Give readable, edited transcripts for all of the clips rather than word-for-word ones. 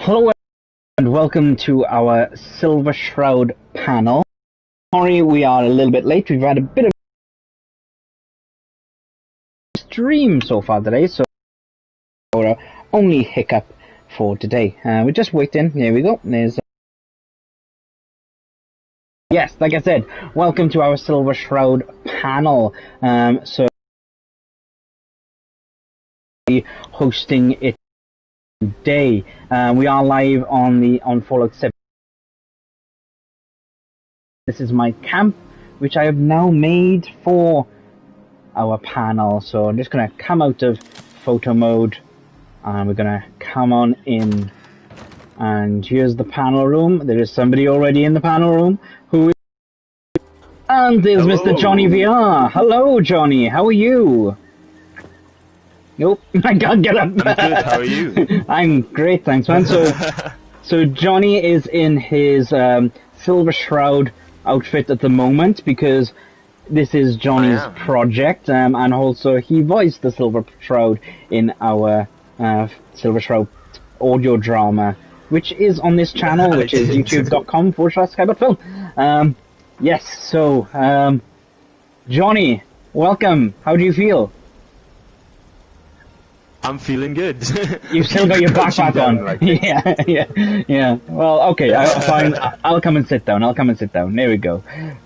Hello and welcome to our Silver Shroud panel. Sorry we are a little bit late. We've had a bit of stream so far today, so our only hiccup for today. We're just waiting. There we go. There's yes, like I said, welcome to our Silver Shroud panel. So hosting it today. We are live on Fallout 7. This is my camp, which I have now made for our panel. So I'm just going to come out of photo mode and we're going to come on in. And here's the panel room. There is somebody already in the panel room who is... And there's Hello. Mr. JonnyVR. Hello, Johnny. How are you? Nope, I can't get up. I'm good, how are you? I'm great, thanks, man. So Johnny is in his Silver Shroud outfit at the moment because this is Johnny's project, and also he voiced the Silver Shroud in our Silver Shroud audio drama, which is on this channel, which is youtube.com/Skybot Yes, so, Johnny, welcome. How do you feel? I'm feeling good. You've still got your backpack on. Like yeah. Well, okay, fine. I'll come and sit down. There we go.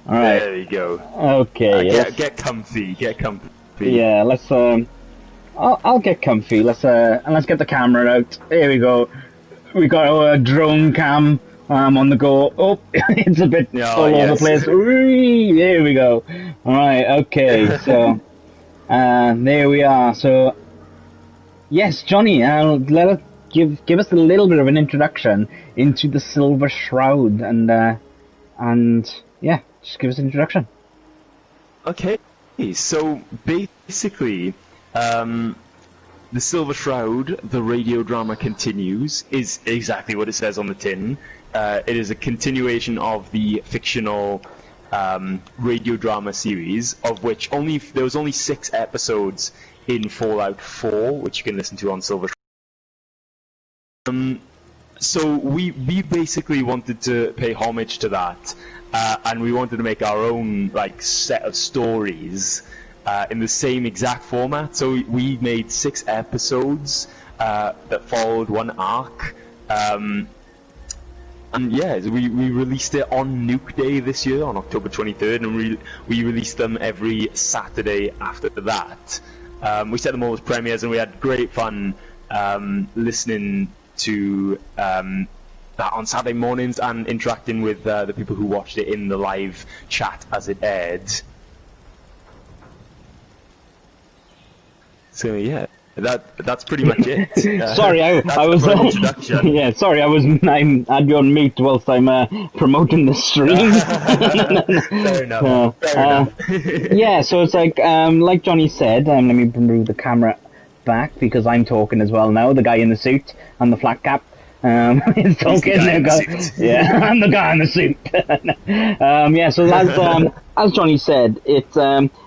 All right. There you go. Okay. Get comfy. Get comfy. Yeah. Let's. I'll get comfy. Let's get the camera out. There we go. We got our drone cam on the go. Oh, it's a bit all over the place. There we go. All right. Okay. So, there we are. So. Yes, Johnny, give us a little bit of an introduction into the Silver Shroud, and yeah, just give us an introduction. Okay, so basically, the Silver Shroud, the radio drama continues, is exactly what it says on the tin. It is a continuation of the fictional radio drama series, of which there was only 6 episodes in Fallout 4, which you can listen to on Silver Shroud. So we basically wanted to pay homage to that, and we wanted to make our own set of stories in the same exact format. So we made 6 episodes that followed one arc. And yeah, we released it on Nuke Day this year, on October 23rd, and we released them every Saturday after that. We set them all as premieres, and we had great fun listening to that on Saturday mornings and interacting with the people who watched it in the live chat as it aired. So yeah, that's pretty much it. Sorry, I was introduction. Yeah, sorry, I had you on mute whilst I'm promoting the stream. Fair enough. Fair enough. Yeah, so it's like Johnny said. Let me move the camera back because I'm talking as well now. The guy in the suit and the flat cap. He's talking. Yeah, I'm the guy in the suit. Yeah, so as Johnny said, it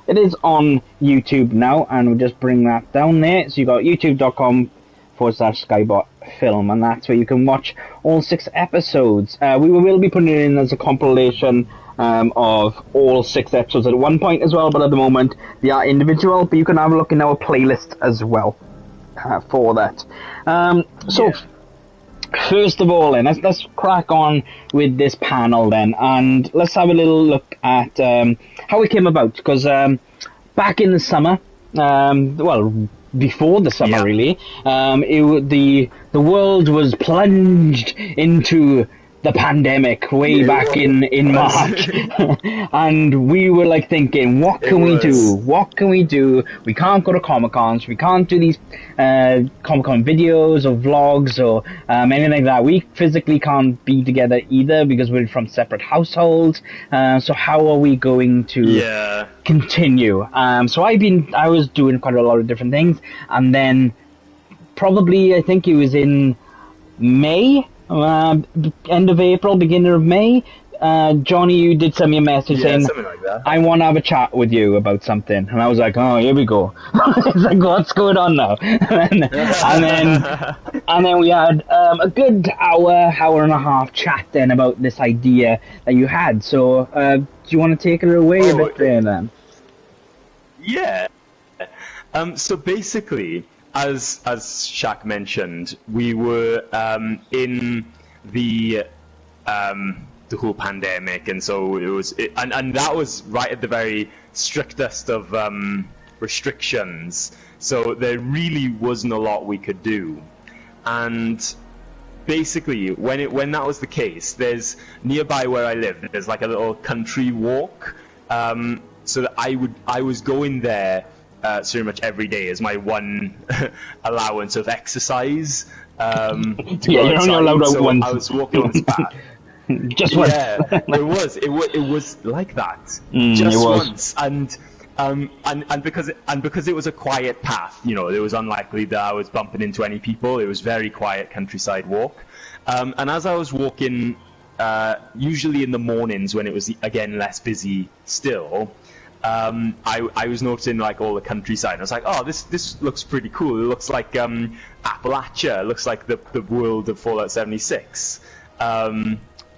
is on YouTube now, and we'll just bring that down there. So you got youtube.com/Skybot Film, and that's where you can watch all 6 episodes. We will be putting it in as a compilation of all 6 episodes at one point as well, but at the moment they are individual. But you can have a look in our playlist as well for that. First of all, then, let's crack on with this panel then, and let's have a little look at how it came about. Because back in the summer, before the summer really, the world was plunged into the pandemic way back in March. And we were thinking, what can we do? We can't go to Comic-Cons, we can't do these Comic-Con videos or vlogs or anything like that. We physically can't be together either because we're from separate households. So how are we going to continue? So I was doing quite a lot of different things, and then probably I think it was in May, end of April, beginning of May, Johnny, you did send me a message saying, like that. I want to have a chat with you about something. And I was like, oh, here we go. It's like, what's going on now? and then And then we had a good hour and a half chatting about this idea that you had. So, do you want to take it away a bit there, then? Yeah. So basically, as Shack mentioned, we were in the whole pandemic, and so it was, and that was right at the very strictest of restrictions. So there really wasn't a lot we could do, and basically when that was the case, there's nearby where I live, there's like a little country walk. So that I was going there pretty much every day as my one allowance of exercise. You're only allowed out once. I was walking on this path. Just once. Yeah, it was like that. Just once, and because it was a quiet path, you know, it was unlikely that I was bumping into any people. It was very quiet countryside walk, and as I was walking, usually in the mornings when it was again less busy still, I was noticing like all the countryside. I was like, oh, this looks pretty cool. It looks like Appalachia. It looks like the world of Fallout 76.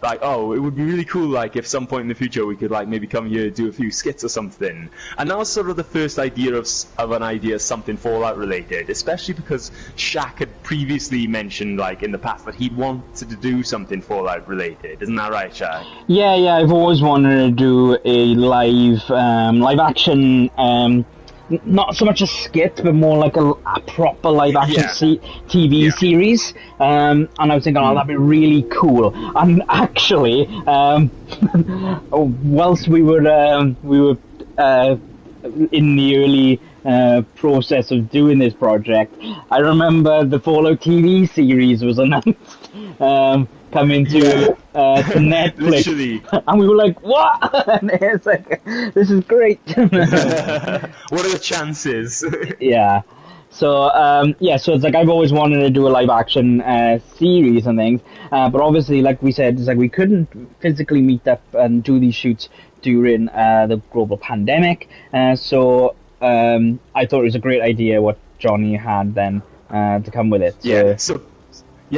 Like, oh, it would be really cool, like, if some point in the future we could, like, maybe come here, do a few skits or something. And that was sort of the first idea of an idea, something Fallout related, especially because Shack had previously mentioned, like, in the past that he wanted to do something Fallout related. Isn't that right, Shack? Yeah, I've always wanted to do a live action, not so much a skit, but more like a proper live action TV series. And I was thinking, oh, that'd be really cool. And actually, whilst we were in the early process of doing this project, I remember the Fallout TV series was announced. Coming to Netflix. Literally. And we were like, what? And it's like, this is great. What are the chances? Yeah. So, so it's like I've always wanted to do a live action series and things, but obviously, like we said, it's like we couldn't physically meet up and do these shoots during the global pandemic, so I thought it was a great idea what Johnny had then to come with it. So.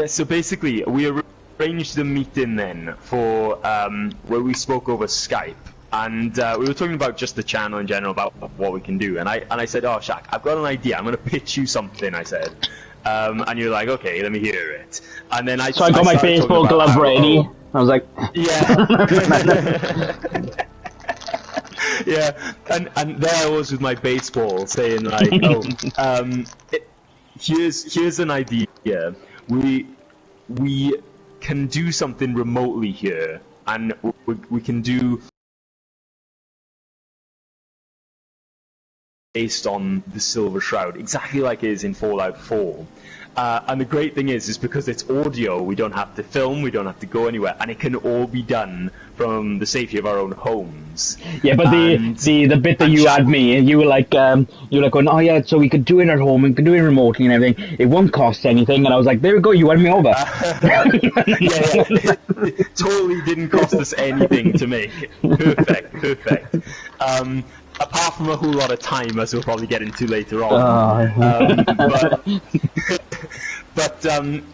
So basically, we arranged the meeting then for where we spoke over Skype, and we were talking about just the channel in general, about what we can do. And I said, oh, Shack, I've got an idea. I'm going to pitch you something. I said, and you're like, okay, let me hear it. And then I got my baseball glove ready. I was like, yeah. Yeah, and there I was with my baseball, saying like, oh, here's an idea. We can do something remotely here, and we can do based on the Silver Shroud, exactly like it is in Fallout 4. And the great thing is because it's audio, we don't have to film, we don't have to go anywhere, and it can all be done from the safety of our own homes. Yeah, but the bit that you had me, you were like going, oh yeah, so we could do it at home, we could do it remotely and everything. It won't cost anything, and I was like, there we go, you won me over. Yeah, it totally didn't cost us anything to make. Perfect. Apart from a whole lot of time, as we'll probably get into later on.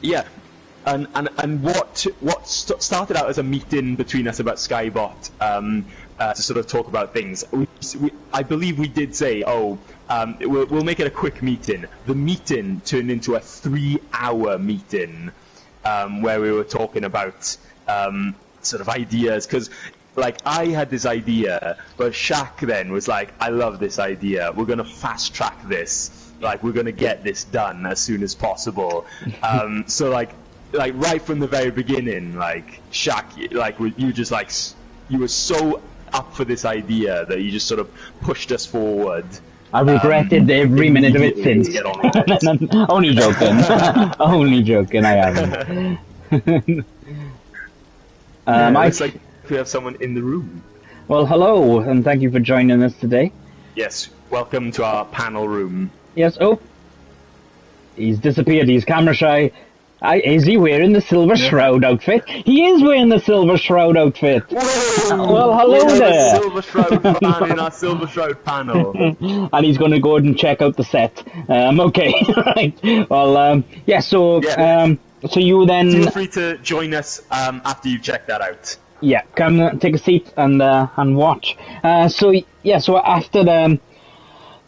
Yeah, and what started out as a meeting between us about Skybot to sort of talk about things. I believe we did say, we'll make it a quick meeting. The meeting turned into a 3-hour meeting where we were talking about sort of ideas, because like I had this idea, but Shack then was like, I love this idea. We're gonna fast track this. Like we're gonna get this done as soon as possible. So like right from the very beginning, like Shack, like you just like you were so up for this idea that you just sort of pushed us forward. I regretted every minute of it since. Only joking. Only joking. I haven't. Looks like we have someone in the room. Well, hello, and thank you for joining us today. Yes, welcome to our panel room. Yes, oh. He's disappeared, he's camera shy. Is he wearing the Silver Shroud outfit? He is wearing the Silver Shroud outfit. Whoa! Well, hello we there. have a Silver Shroud fan in our Silver Shroud panel. And he's going to go and check out the set. Okay, right. Well, yeah. So, so you then feel free to join us after you've checked that out. Yeah, come take a seat and watch. So after the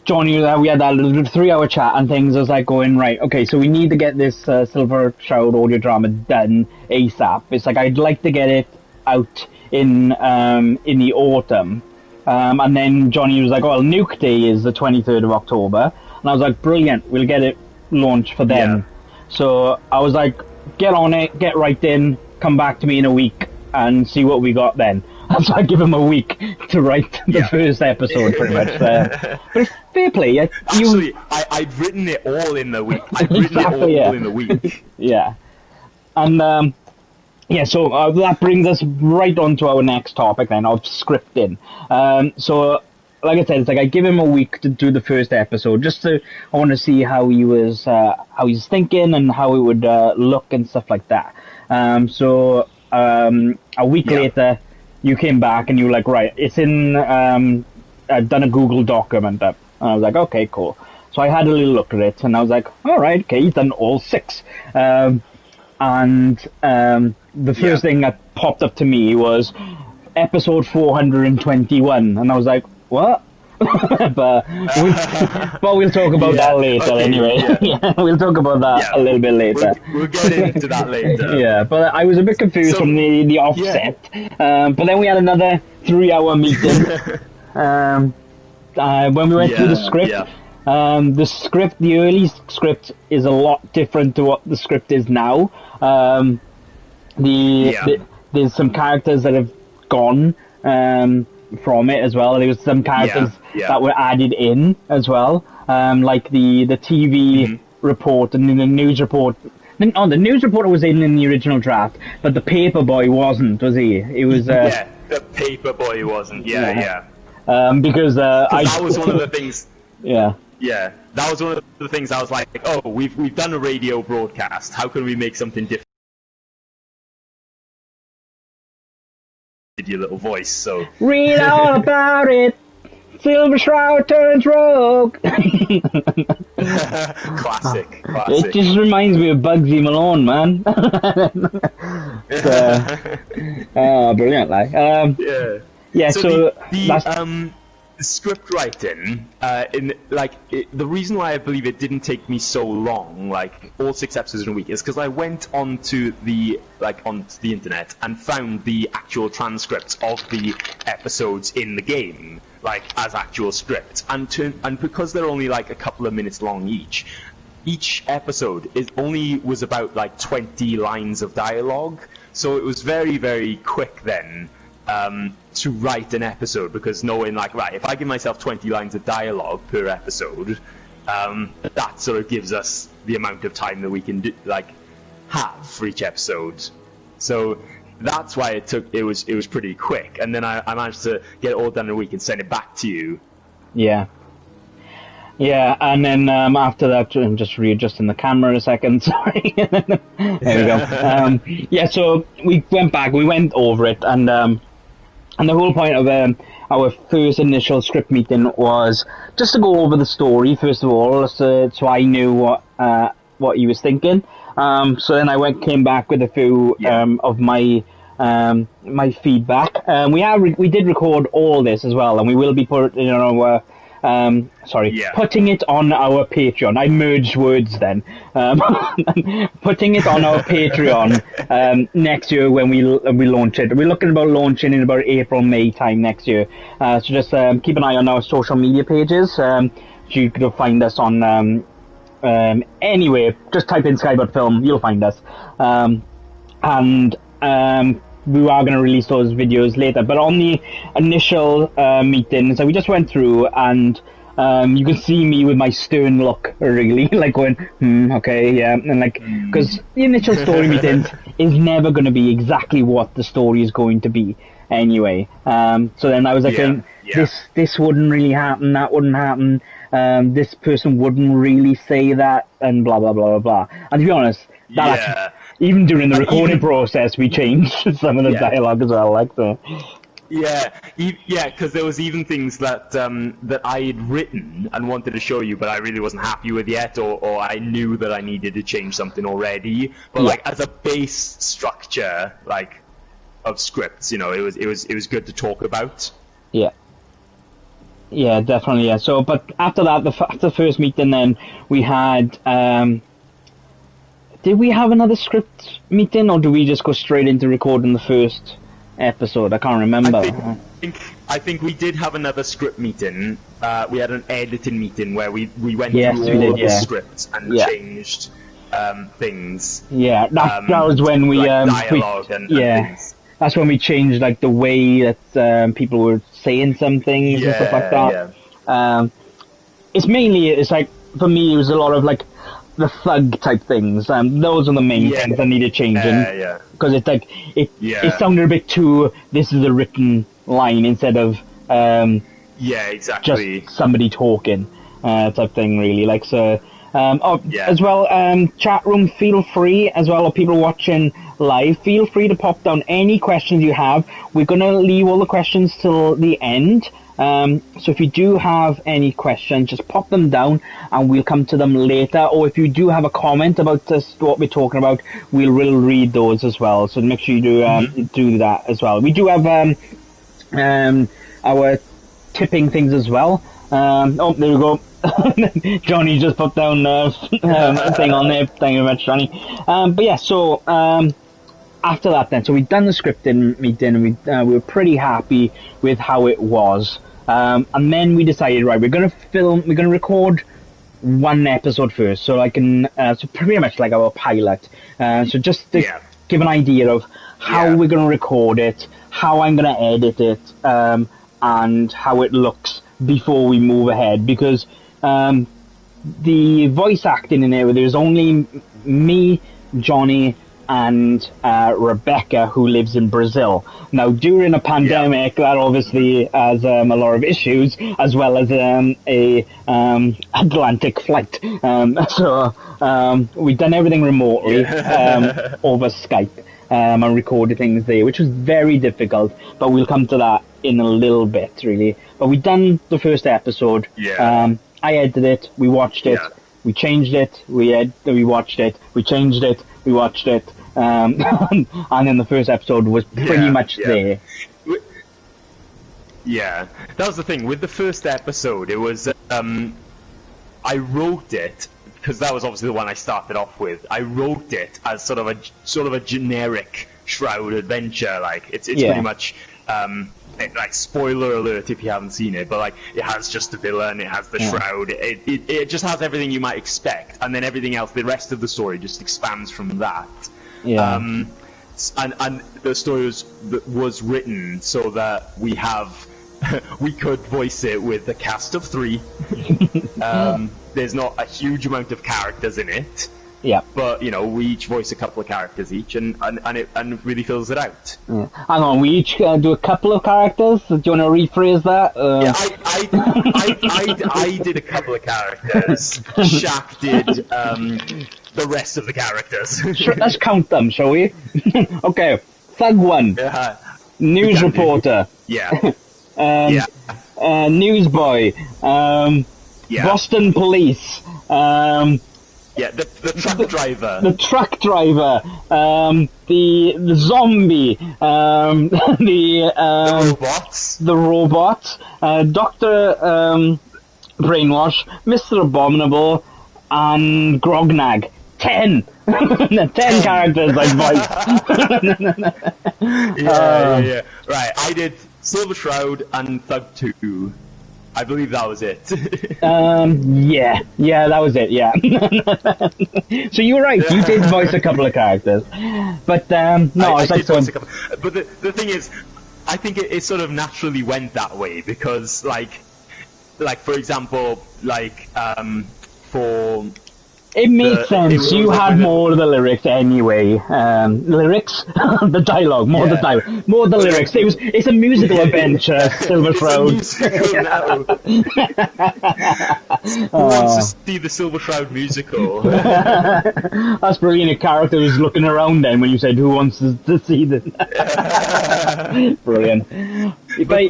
Johnny, we had that little 3-hour chat and things. I was like going, right, okay, so we need to get this Silver Shroud audio drama done ASAP. It's like I'd like to get it out in the autumn. And then Johnny was like, well, Nuke Day is the 23rd of October. And I was like, brilliant, we'll get it launched for then. Yeah. So I was like, get on it, get right in, come back to me in a week and see what we got then. So I give him a week to write the first episode, pretty much. But fair play. Actually, I'd written it all in the week. I'd written it all in the week. Yeah. And, so that brings us right on to our next topic then, of scripting. So, like I said, it's like I give him a week to do the first episode, I want to see how he was thinking and how it would look and stuff like that. A week later, you came back and you were like, right, it's in, I've done a Google document up. And I was like, okay, cool. So I had a little look at it and I was like, all right, okay, he's done all 6. The first thing that popped up to me was episode 421. And I was like, what? but we'll talk about that later anyway. We'll talk about that a little bit later. We'll get into that later. Yeah, but I was a bit confused from the offset. But then we had another 3-hour meeting when we went through the script. The early script is a lot different to what the script is now. There's some characters that have gone from it as well. There was some characters that were added in as well, like the TV report and the news report. The news reporter was in the original draft, but the paper boy wasn't, was he? It was the paper boy wasn't. Because that was one of the things. Yeah, that was one of the things I was like, oh, we've done a radio broadcast. How can we make something different? Your little voice, so read all about it. Silver Shroud turns rogue. Classic. It just reminds me of Bugsy Malone, man. Brilliant, like. So the script writing, the reason why I believe it didn't take me so long, like all 6 episodes in a week, is because I went onto the internet and found the actual transcripts of the episodes in the game, like as actual scripts, and because they're only like a couple of minutes long each episode was about like 20 lines of dialogue, so it was very, very quick then. To write an episode, because knowing like, right, if I give myself 20 lines of dialogue per episode, that sort of gives us the amount of time that we can have for each episode. So that's why it was pretty quick, and then I managed to get it all done in a week and send it back to you. Yeah, and then after that, I'm just readjusting the camera a second. Sorry. There we go. So we went back, we went over it, and the whole point of our first initial script meeting was just to go over the story first of all, so I knew what he was thinking. So then I came back with a few of my feedback. We did record all this as well, and we will be putting it on our putting it on our Patreon. I merged words then. Putting it on our Patreon next year when we launch it. We're looking about launching in about April, May time next year. So just keep an eye on our social media pages. You can find us on anyway. Just type in Skybot Film, you'll find us. We are going to release those videos later, but on the initial meeting, so we just went through, and you can see me with my stern look, really, like going, okay, yeah, and like, because the initial story meetings is never going to be exactly what the story is going to be anyway. So then I was like, this wouldn't really happen, that wouldn't happen. this person wouldn't really say that, and blah blah blah blah blah. And to be honest, that actually, even during the recording process, we changed some of the dialogue as well, like so. Yeah, because there was even things that that I had written and wanted to show you, but I really wasn't happy with yet, or I knew that I needed to change something already. But like as a base structure, like of scripts, you know, it was good to talk about. Yeah. Yeah, definitely. Yeah. So, but after that, after the first meeting, then we had. Did we have another script meeting, or do we just go straight into recording the first episode? I can't remember. I think we did have another script meeting. We had an editing meeting where we went through all of the scripts and changed things. Yeah, that was when we dialogue and things. That's when we changed like the way that people were saying some things and stuff like that. Yeah. It's like for me it was a lot of like the thug type things. Those are the main things that needed changing. Because it's like it sounded a bit too. This is a written line instead of exactly just somebody talking type thing. Really, like so. As well, chat room. Feel free as well. Or people watching live, feel free to pop down any questions you have. We're gonna leave all the questions till the end. So if you do have any questions, just pop them down and we'll come to them later. Or if you do have a comment about this, what we're talking about, we'll read those as well. So make sure you do that as well. We do have our tipping things as well. Oh, there we go. Johnny just put down a thing on there. Thank you very much, Johnny. But yeah, so after that then, so we'd done the scripting meeting and we were pretty happy with how it was. And then we decided, right, we're going to record one episode first, so so pretty much like our pilot. So just to give an idea of how we're going to record it, how I'm going to edit it, and how it looks before we move ahead, because the voice acting in there's only me, Johnny, and Rebecca, who lives in Brazil. Now, during a pandemic, that obviously has a lot of issues, as well as a Atlantic flight. So we've done everything remotely over Skype and recorded things there, which was very difficult. But we'll come to that in a little bit, really. But we've done the first episode. I edited it. We watched it. We changed it. We watched it. We changed it. We watched it. And then the first episode was pretty much there. Yeah, that was the thing with the first episode. It was I wrote it because that was obviously the one I started off with. I wrote it as sort of a generic Shroud adventure. Like it's pretty much like spoiler alert if you haven't seen it, but like it has just the villain, it has the Shroud, it just has everything you might expect, and then everything else, the rest of the story just expands from that. And the story was written so that we could voice it with a cast of 3. There's not a huge amount of characters in it. But you know, we each voice a couple of characters each, and it really fills it out. Hang on, we each do a couple of characters. Do you want to rephrase that? I did a couple of characters. Shack did the rest of the characters. Sure, let's count them, shall we? Okay, Thug 1, news reporter. Newsboy. Boston police. The truck driver. The truck driver. The zombie. The robots. The robot. Doctor Brainwash. Mr. Abominable. And Grognag. 10. 10 characters I voiced. Yeah. Right, I did Silver Shroud and Thug 2. I believe that was it. Yeah, that was it, yeah. So you were right, you did voice a couple of characters. But, no, I did voice a couple. But the thing is, I think it sort of naturally went that way, because, like for example, for It makes sense. was You always like had my more of the lyrics anyway. Lyrics? The dialogue. More of the dialogue. More of the lyrics. It's a musical adventure, Silver Shroud. It's a musical now. Who wants to see the Silver Shroud musical? That's brilliant. A character was looking around then when you said, "Who wants to see this?" Brilliant. But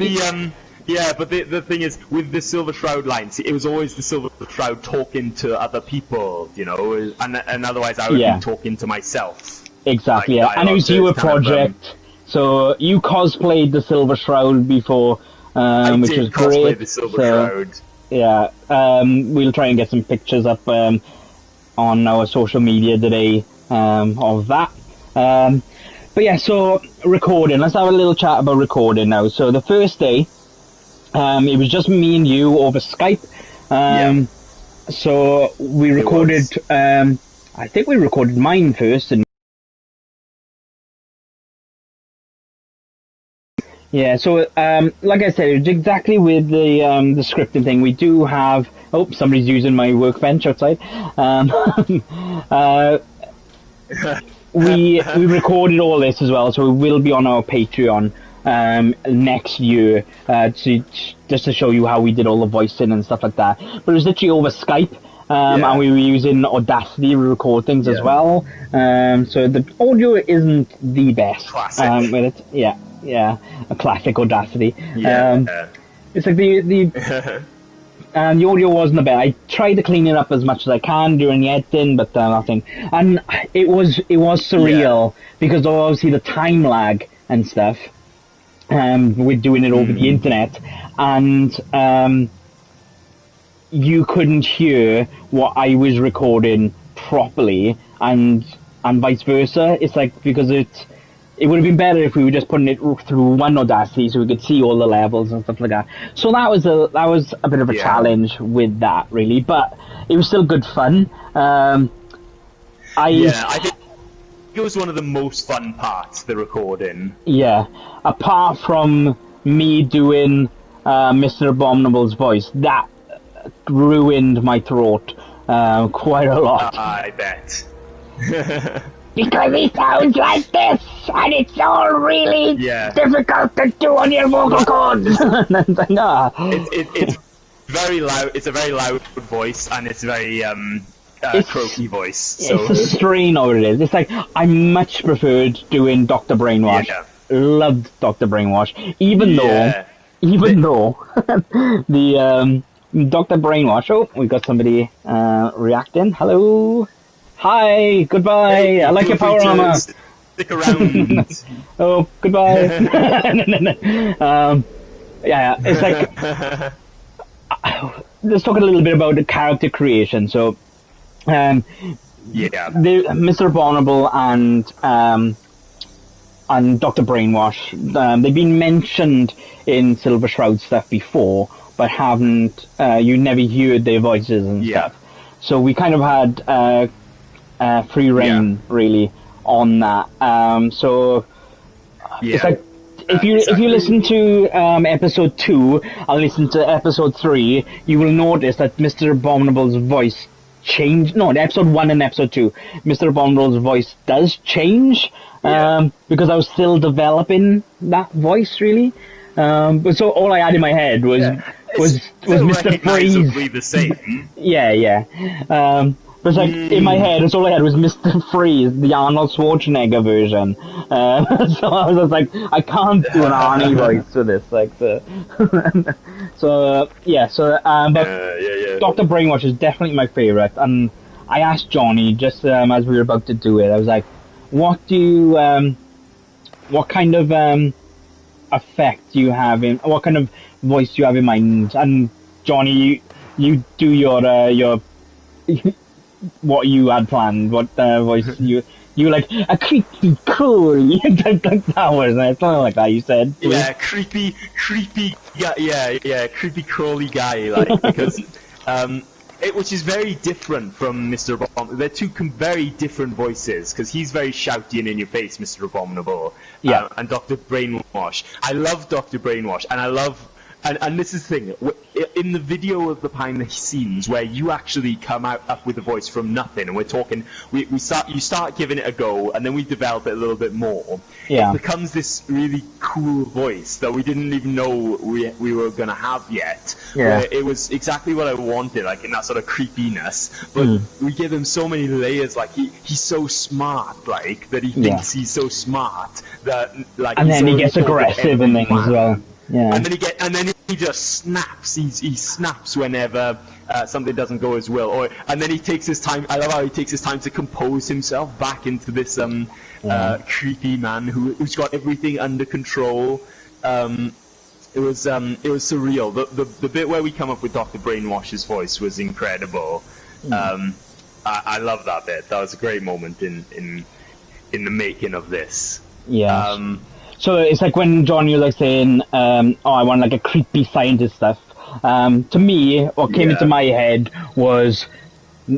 the thing is, with the Silver Shroud lines, it was always the Silver Shroud talking to other people, you know, and otherwise I would be talking to myself. Exactly, like and it was you a project, so you cosplayed the Silver Shroud before, which was great. I did cosplay the Silver Shroud. Yeah, we'll try and get some pictures up on our social media today of that. But yeah, so recording. Let's have a little chat about recording now. So the first day, it was just me and you over Skype. So we recorded. I think we recorded mine first, and yeah. So like I said, it's exactly with the scripting thing. We do have. Oh, somebody's using my workbench outside. We recorded all this as well, so it will be on our Patreon next year just to show you how we did all the voicing and stuff like that. But it was literally over Skype, and we were using Audacity to record things as well. So the audio isn't the best. Classic. With it. Yeah, a classic Audacity. It's like the audio wasn't the best. I tried to clean it up as much as I can during the editing, but nothing. And it was surreal because obviously the time lag and stuff. We're doing it over the internet, and you couldn't hear what I was recording properly, and vice versa. It's like because it would have been better if we were just putting it through one Audacity so we could see all the levels and stuff like that. So that was a bit of a challenge with that, really, but it was still good fun. I think it was one of the most fun parts, the recording. Yeah, apart from me doing Mr. Abominable's voice, that ruined my throat quite a lot. I bet. Because he sounds like this, and it's all really difficult to do on your vocal cords. It's very loud. It's a very loud voice, and it's very croaky voice. So. It's a strain of it is. It's like I much preferred doing Dr. Brainwash. Loved Dr. Brainwash, even though the Dr. Brainwash. Oh, we got somebody reacting. Hello. Hi, goodbye. Hey, I like your power armor. Stick around. Oh, goodbye. It's like let's talk a little bit about the character creation. So, Mr. Abominable and Dr. Brainwash, they've been mentioned in Silver Shroud stuff before, but haven't. You never heard their voices and stuff. So we kind of had. Free reign really on that. It's like if you listen to episode 2 and listen to episode 3, you will notice that Mr. Abominable's voice changed. No, episode 1 and episode 2, Mr. Abominable's voice does change because I was still developing that voice really. But so all I had in my head was Mr. Freeze. The same. But it's like, in my head, all I had was Mr. Freeze, the Arnold Schwarzenegger version. So I was just like, I can't do an Arnie voice for this. Like, but Dr. Brainwash is definitely my favourite. And I asked Johnny, just as we were about to do it, I was like, what kind of effect do you have what kind of voice do you have in mind? And Johnny, you do your what you had planned, what voice you like a creepy crawly like that was something like that you said. Creepy creepy crawly guy, like, because which is very different from Mr. Abominable. They're two very different voices, because he's very shouty and in your face, Mr. Abominable, and Dr. Brainwash. I love Dr. Brainwash, and I love And this is the thing, in the video of the behind the scenes where you actually come up with a voice from nothing, and we're talking, you start giving it a go, and then we develop it a little bit more. Yeah. It becomes this really cool voice that we didn't even know we were going to have yet. Yeah. Where it was exactly what I wanted, like in that sort of creepiness. But we give him so many layers, like he's so smart, like, that he thinks he's so smart that, like, and then he gets aggressive and things as well. Yeah. And then he just snaps. He snaps whenever something doesn't go as well. And then he takes his time. I love how he takes his time to compose himself back into this creepy man who's got everything under control. It was surreal. The bit where we come up with Dr. Brainwash's voice was incredible. I love that bit. That was a great moment in the making of this. Yeah. So it's like when Johnny was like saying, I want like a creepy scientist stuff. To me, what came into my head was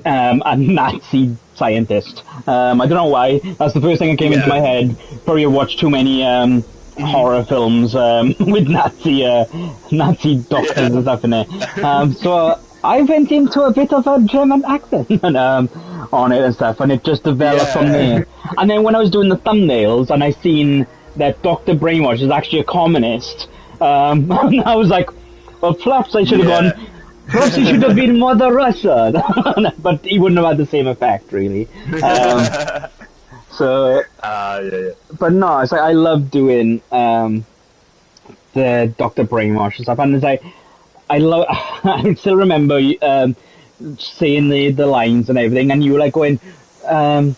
a Nazi scientist. I don't know why. That's the first thing that came into my head. Probably watched too many horror films with Nazi doctors and stuff in it. So I went into a bit of a German accent on it and stuff, and it just developed from there. And then when I was doing the thumbnails, and I seen that Dr. Brainwash is actually a communist, and I was like, well, perhaps I should have gone, perhaps he should have been Mother Russia, but he wouldn't have had the same effect, really. But no, it's like, I love doing the Dr. Brainwash and stuff, and it's like, I still remember saying the lines and everything, and you were like going, you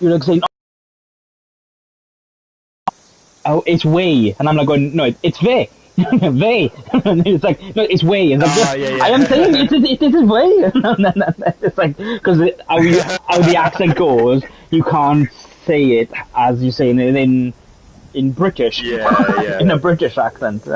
were like saying, oh, it's way, and I'm like going, no, it's they. They. And it's like, no, it's way. It's like, I am saying it is way. It's like, because how the accent goes, you can't say it as you say it in British. In a British accent.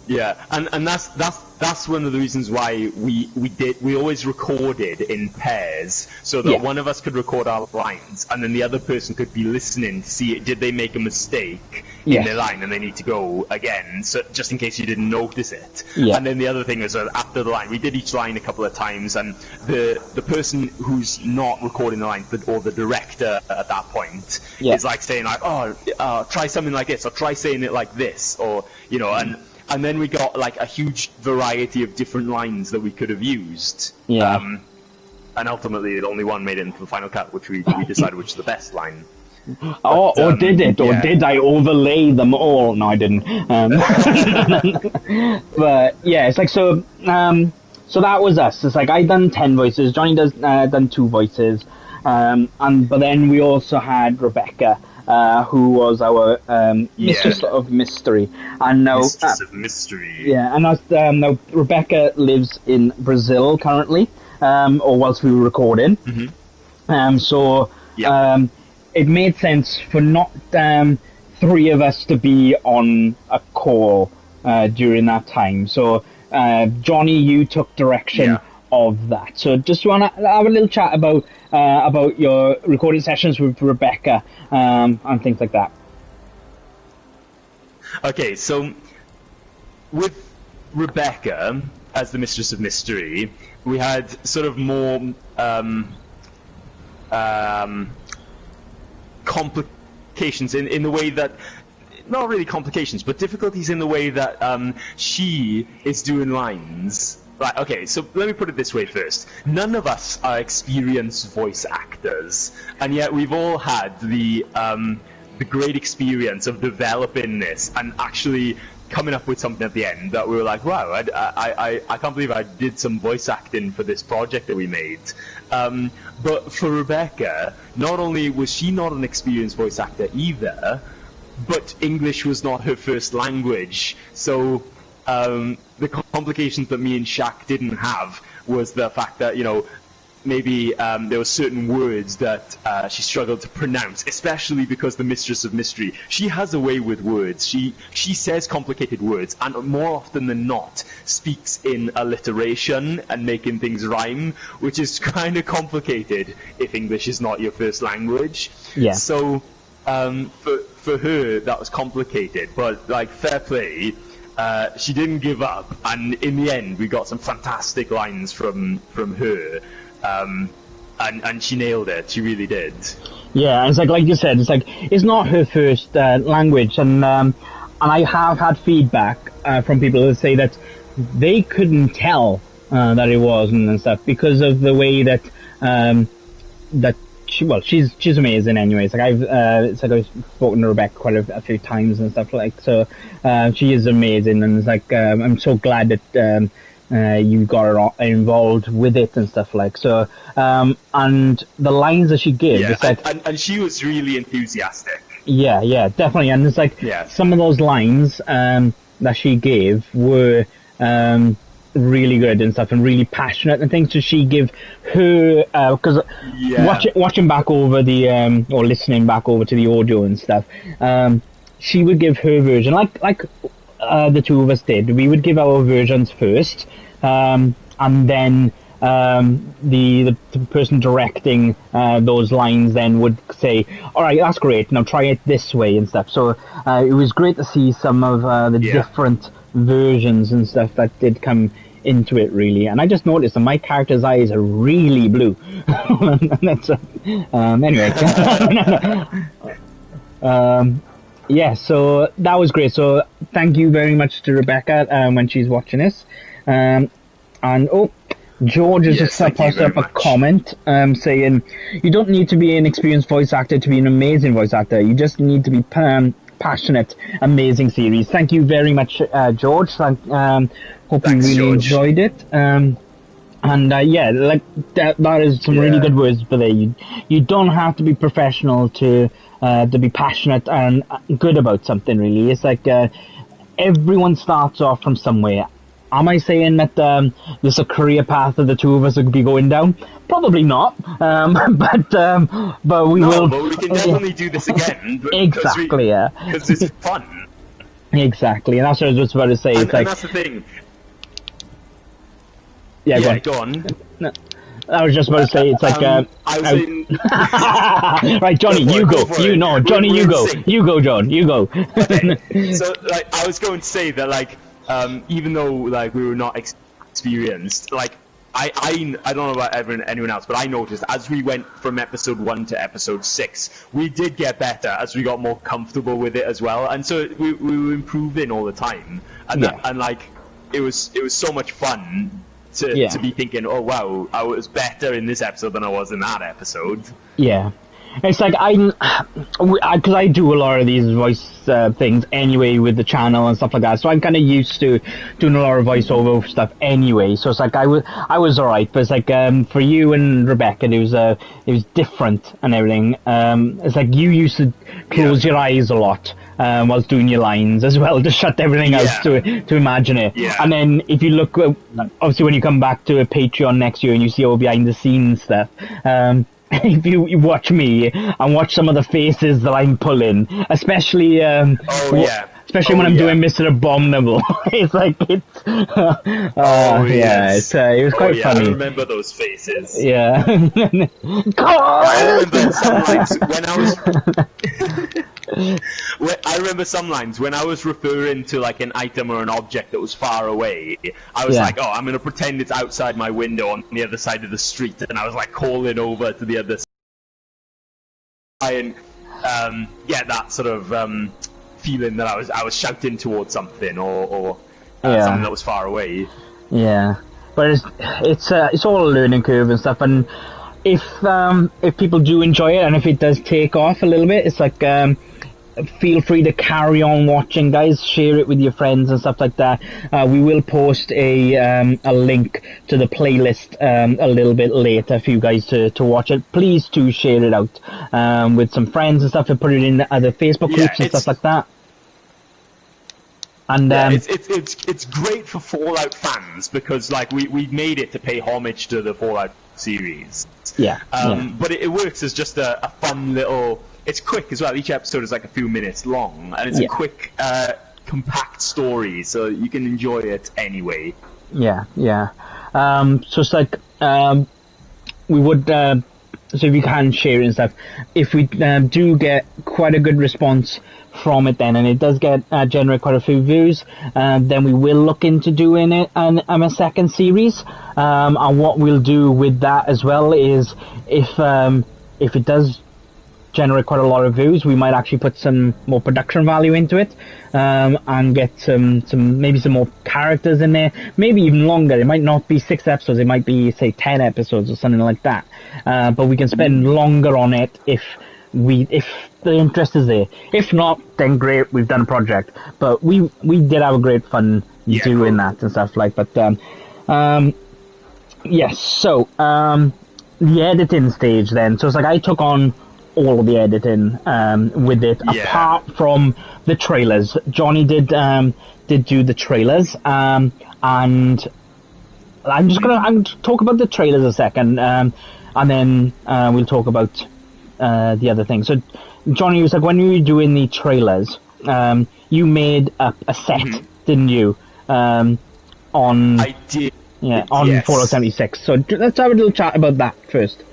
Yeah, and that's one of the reasons why we always recorded in pairs, so that one of us could record our lines, and then the other person could be listening to see did they make a mistake in their line, and they need to go again, so just in case you didn't notice it. And then the other thing is that after the line, we did each line a couple of times, and the person who's not recording the line, or the director at that point, is like saying like, try something like this, or try saying it like this, or and then we got like a huge variety of different lines that we could have used. And ultimately, the only one made it into the final cut, which we decided which is the best line. Or did it? Or did I overlay them all? No, I didn't. But yeah, it's like so. So that was us. It's like I done 10 voices. Johnny done 2 voices. But then we also had Rebecca, who was our Mistress of Mystery, and now Mistress of Mystery. Yeah, and now Rebecca lives in Brazil currently, or whilst we were recording. It made sense for not 3 of us to be on a call during that time. So Johnny, you took direction of that. So just want to have a little chat about your recording sessions with Rebecca and things like that. Okay, so with Rebecca as the Mistress of Mystery, we had sort of more complications in the way that, not really complications, but difficulties in the way that she is doing lines. Right, okay, so let me put it this way first. None of us are experienced voice actors, and yet we've all had the great experience of developing this and actually coming up with something at the end that we were like, wow, I can't believe I did some voice acting for this project that we made. But for Rebecca, not only was she not an experienced voice actor either, but English was not her first language, so the complications that me and Shack didn't have was the fact that, maybe there were certain words that she struggled to pronounce, especially because the Mistress of Mystery, she has a way with words. She says complicated words, and more often than not speaks in alliteration and making things rhyme, which is kind of complicated if English is not your first language. So for her that was complicated, but like fair play. She didn't give up, and in the end, we got some fantastic lines from her, and she nailed it. She really did. Yeah, it's like you said, it's not her first language, and I have had feedback from people who say that they couldn't tell that it wasn't and stuff because of the way that she's amazing anyways. I've spoken to Rebecca quite a few times and stuff so she is amazing, and it's I'm so glad that you got her involved with it and stuff so. And the lines that she gives, and she was really enthusiastic. Yeah, definitely, and it's some of those lines that she gave were really good and stuff, and really passionate and things. So she give her because watching back over the or listening back over to the audio and stuff, she would give her version like the two of us did. We would give our versions first, and then the person directing those lines then would say, all right, that's great, now try it this way and stuff. So it was great to see some of the different versions and stuff that did come into it, really. And I just noticed that my character's eyes are really blue. That's anyway. Yeah, so that was great. So thank you very much to Rebecca when she's watching this. And George has just posted up a comment saying, you don't need to be an experienced voice actor to be an amazing voice actor. You just need to be passionate. Amazing series. Thank you very much, George. Hope you really enjoyed it. And that is some really good words for there. You don't have to be professional to be passionate and good about something, really. It's everyone starts off from somewhere. Am I saying that there's a career path that the two of us would be going down? Probably not. But we will. But we can definitely do this again. Exactly. Because it's fun. Exactly, and that's what I was just about to say. And that's the thing. Yeah, go on. No, I was just about to say it's I was in. Right, Johnny, you go. Johnny, you go. You go, John. You go. Okay. So, I was going to say that, even though we were not experienced, I don't know about anyone else, but I noticed as we went from episode 1 to episode 6, we did get better as we got more comfortable with it as well, and so we were improving all the time, and it was so much fun to be thinking, oh wow, I was better in this episode than I was in that episode. Yeah. It's because I do a lot of these voice things anyway with the channel and stuff like that, so I'm kind of used to doing a lot of voiceover stuff anyway. So it's I was alright, but it's for you and Rebecca, it was different and everything. It's you used to close your eyes a lot whilst doing your lines as well, to shut everything else to imagine it. Yeah. And then if you look, obviously when you come back to a Patreon next year and you see all behind the scenes stuff. If you watch me and watch some of the faces that I'm pulling, especially when I'm doing Mr. Abominable, it was quite funny. I remember those faces. Yeah. I remember some lines some lines when I was referring to an item or an object that was far away. I was I'm going to pretend it's outside my window on the other side of the street, and I was calling over to the other side and get that sort of feeling that I was shouting towards something or something that was far away. Yeah, but it's all a learning curve and stuff, and if people do enjoy it and if it does take off a little bit, it's feel free to carry on watching, guys. Share it with your friends and stuff like that. We will post a link to the playlist a little bit later for you guys to watch it. Please do share it out with some friends and stuff, and put it in other Facebook groups and stuff like that. And it's great for Fallout fans because we made it to pay homage to the Fallout series. But it works as just a fun little. It's quick as well. Each episode is a few minutes long, and it's a quick, compact story, so you can enjoy it anyway. Yeah. So it's we would so if you can share it and stuff, if we do get quite a good response from it then, and it does get generate quite a few views, then we will look into doing it and a second series. And what we'll do with that as well is, if it does generate quite a lot of views, we might actually put some more production value into it, and get some maybe some more characters in there, maybe even longer. It might not be 6 episodes, it might be, say, 10 episodes or something like that. But we can spend longer on it if the interest is there. If not, then great, we've done a project. But we did have a great fun doing that and stuff like. But yes, so the editing stage then. So it's like I took on all of the editing with it, apart from the trailers. Johnny did do the trailers, and I'm gonna talk about the trailers a second, and then we'll talk about the other thing. So Johnny was like, when you were doing the trailers, you made a set, didn't you? I did. Yeah, on Fallout 76. So let's have a little chat about that first.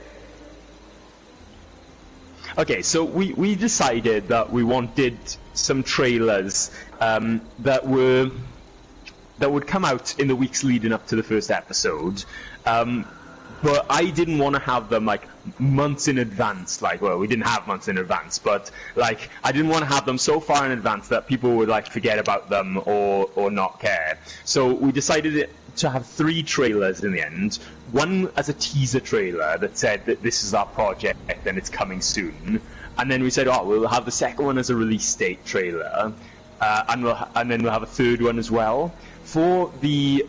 Okay, so we decided that we wanted some trailers that would come out in the weeks leading up to the first episode, but I didn't want to have them like months in advance. Like, well, we didn't have months in advance, but like I didn't want to have them so far in advance that people would like forget about them or not care. So we decided to have 3 trailers in the end. One as a teaser trailer that said that this is our project and it's coming soon, and then we said, oh, we'll have the second one as a release date trailer, and then we'll have a third one as well. For the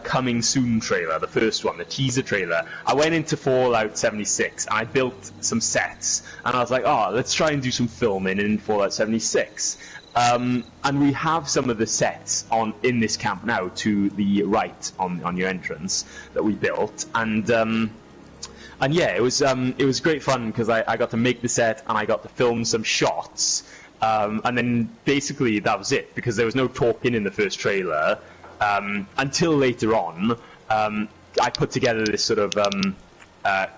coming soon trailer, the first one, the teaser trailer, I went into Fallout 76 and I built some sets, and I was like, oh, let's try and do some filming in Fallout 76. And we have some of the sets in this camp now to the right on your entrance that we built, and yeah, it was great fun because I got to make the set and I got to film some shots, and then basically that was it, because there was no talking in the first trailer until later on. I put together this sort of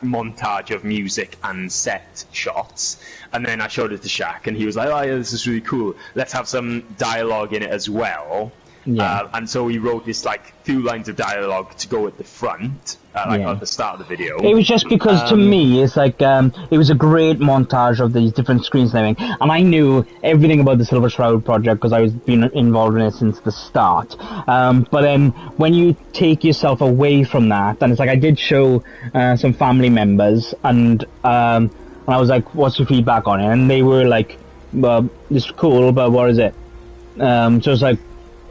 montage of music and set shots, and then I showed it to Shack, and he was like, oh yeah, this is really cool, let's have some dialogue in it as well. And so we wrote this like 2 lines of dialogue to go at the front, at the start of the video. It was just because to me it's like it was a great montage of these different screens and everything, and I knew everything about the Silver Shroud project because I was been involved in it since the start. But then when you take yourself away from that, and it's like I did show some family members, and I was like, what's your feedback on it? And they were like, well, this is cool, but what is it? So it's like,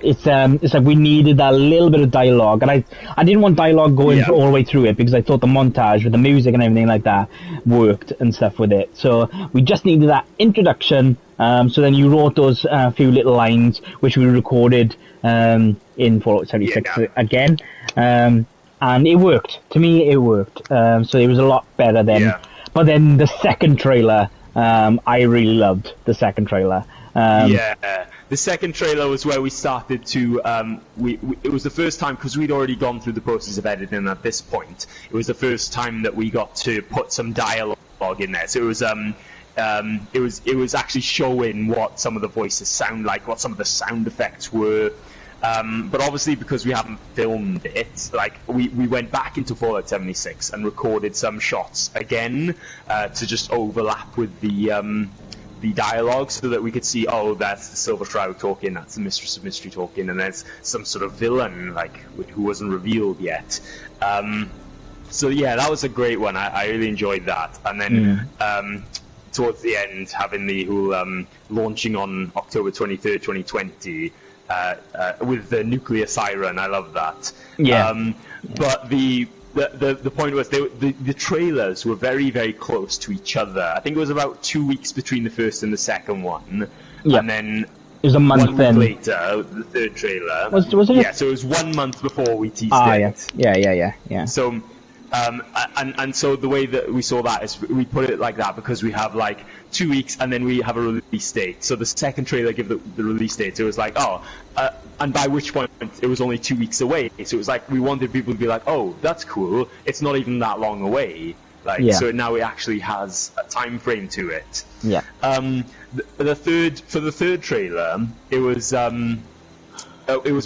it's like we needed that little bit of dialogue, and I didn't want dialogue going all the way through it, because I thought the montage with the music and everything like that worked and stuff with it. So we just needed that introduction. So then you wrote those few little lines, which we recorded in Fallout 76 again, and it worked. To me, it worked. So it was a lot better then. Yeah. But then the second trailer, I really loved the second trailer. The second trailer was where we started to, it was the first time, because we'd already gone through the process of editing at this point, it was the first time that we got to put some dialogue in there. So it was actually showing what some of the voices sound like, what some of the sound effects were. But obviously, because we haven't filmed it, like we went back into Fallout 76 and recorded some shots again to just overlap with the dialogue, so that we could see, oh, that's the Silver Shroud talking, that's the Mistress of Mystery talking, and there's some sort of villain like who wasn't revealed yet. So yeah, that was a great one. I really enjoyed that. And then towards the end, having the whole launching on October 23rd, 2020. With the nuclear siren, I love that. But the point was, the trailers were very, very close to each other. I think it was about 2 weeks between the first and the second one, and then it was a month 1 week later, the third trailer. Was it? Yeah, so it was 1 month before we teased it. Yeah. So, and so the way that we saw that is we put it like that because we have like 2 weeks and then we have a release date. So the second trailer gave the release date. So it was like, and by which point it was only 2 weeks away. So it was like we wanted people to be like, oh, that's cool. It's not even that long away. So now it actually has a time frame to it. Yeah. For the third trailer, it was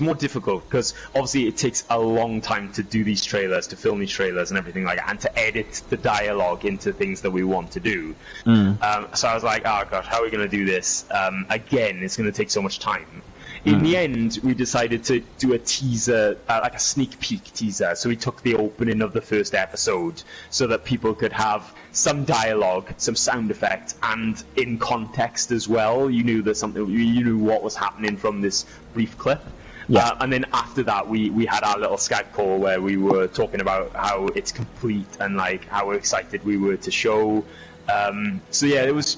more difficult because obviously it takes a long time to do these trailers, to film these trailers and everything like that, and to edit the dialogue into things that we want to do. So I was like, oh gosh, how are we going to do this? Again, it's going to take so much time. In the end, we decided to do a teaser, like a sneak peek teaser. So we took the opening of the first episode so that people could have some dialogue, some sound effect, and in context as well. You knew what was happening from this brief clip. Yeah. And then after that, we had our little Skype call where we were talking about how it's complete and like how excited we were to show. So yeah, it was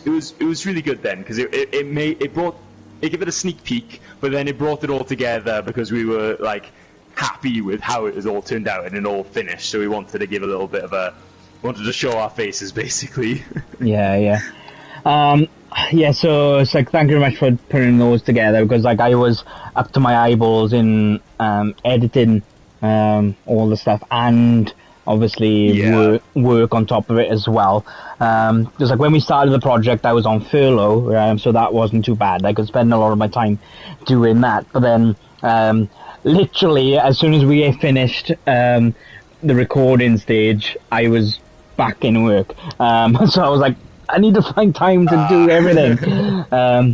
really good then because it gave it a sneak peek, but then it brought it all together because we were like happy with how it was all turned out and it all finished. So we wanted to give a little bit of wanted to show our faces basically. Yeah. So it's like, thank you very much for putting those together because like I was up to my eyeballs in editing all the stuff and obviously work on top of it as well. Just like when we started the project, I was on furlough, so that wasn't too bad. I could spend a lot of my time doing that. But then, literally, as soon as we finished the recording stage, I was back in work. So I was like, I need to find time to do everything.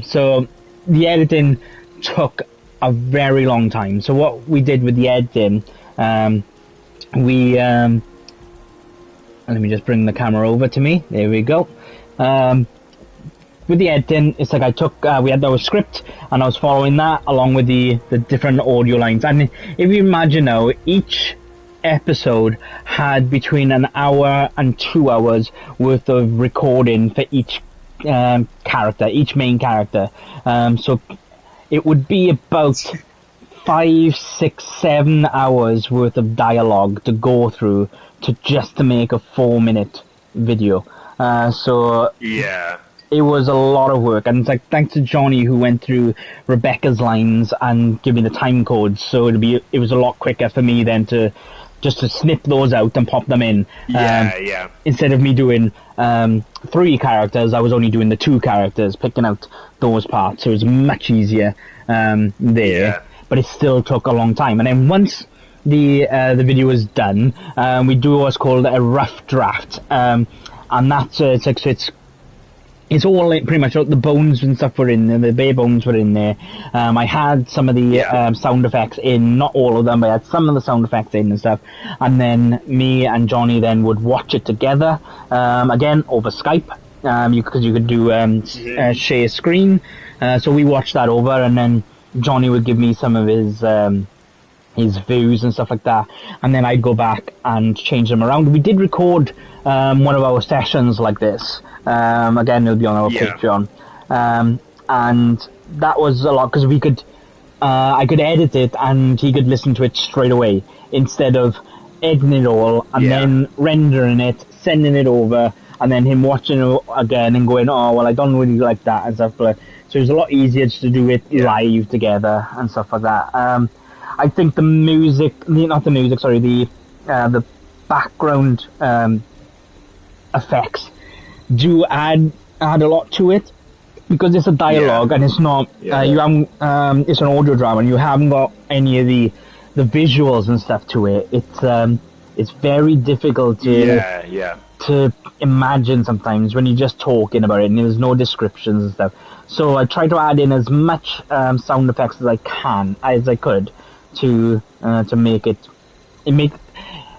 So the editing took a very long time. So what we did with the editing, let me just bring the camera over to me. There we go. With the editing, it's like I took, we had our script, and I was following that along with the different audio lines. And if you imagine now, each episode had between an hour and 2 hours worth of recording for each character, each main character. So it would be about 5, 6, 7 hours worth of dialogue to go through to make a 4-minute video. So yeah, it was a lot of work, and it's like thanks to Johnny who went through Rebecca's lines and give me the time codes. So it was a lot quicker for me then to snip those out and pop them in. Yeah. Instead of me doing 3 characters, I was only doing the 2 characters, picking out those parts. So it was much easier there. Yeah. But it still took a long time. And then once the video was done, we do what's called a rough draft, and that's it's all pretty much the bones and stuff were in there, the bare bones were in there. I had some of the sound effects in, not all of them, but I had some of the sound effects in and stuff. And then me and Johnny then would watch it together, again over Skype, because you could do share screen. So we watched that over, and then Johnny would give me some of his views and stuff like that, and then I'd go back and change them around. We did record one of our sessions like this. Again, it'll be on our Patreon, and that was a lot because we could, I could edit it and he could listen to it straight away instead of editing it all and then rendering it, sending it over, and then him watching it again and going, oh well, I don't really like that and stuff. But so it was a lot easier just to do it live together and stuff like that. I think the background effects do add a lot to it because it's a dialogue and it's not you haven't it's an audio drama and you haven't got any of the visuals and stuff to it. It's very difficult to imagine sometimes when you're just talking about it and there's no descriptions and stuff. So I try to add in as much sound effects as I could to make it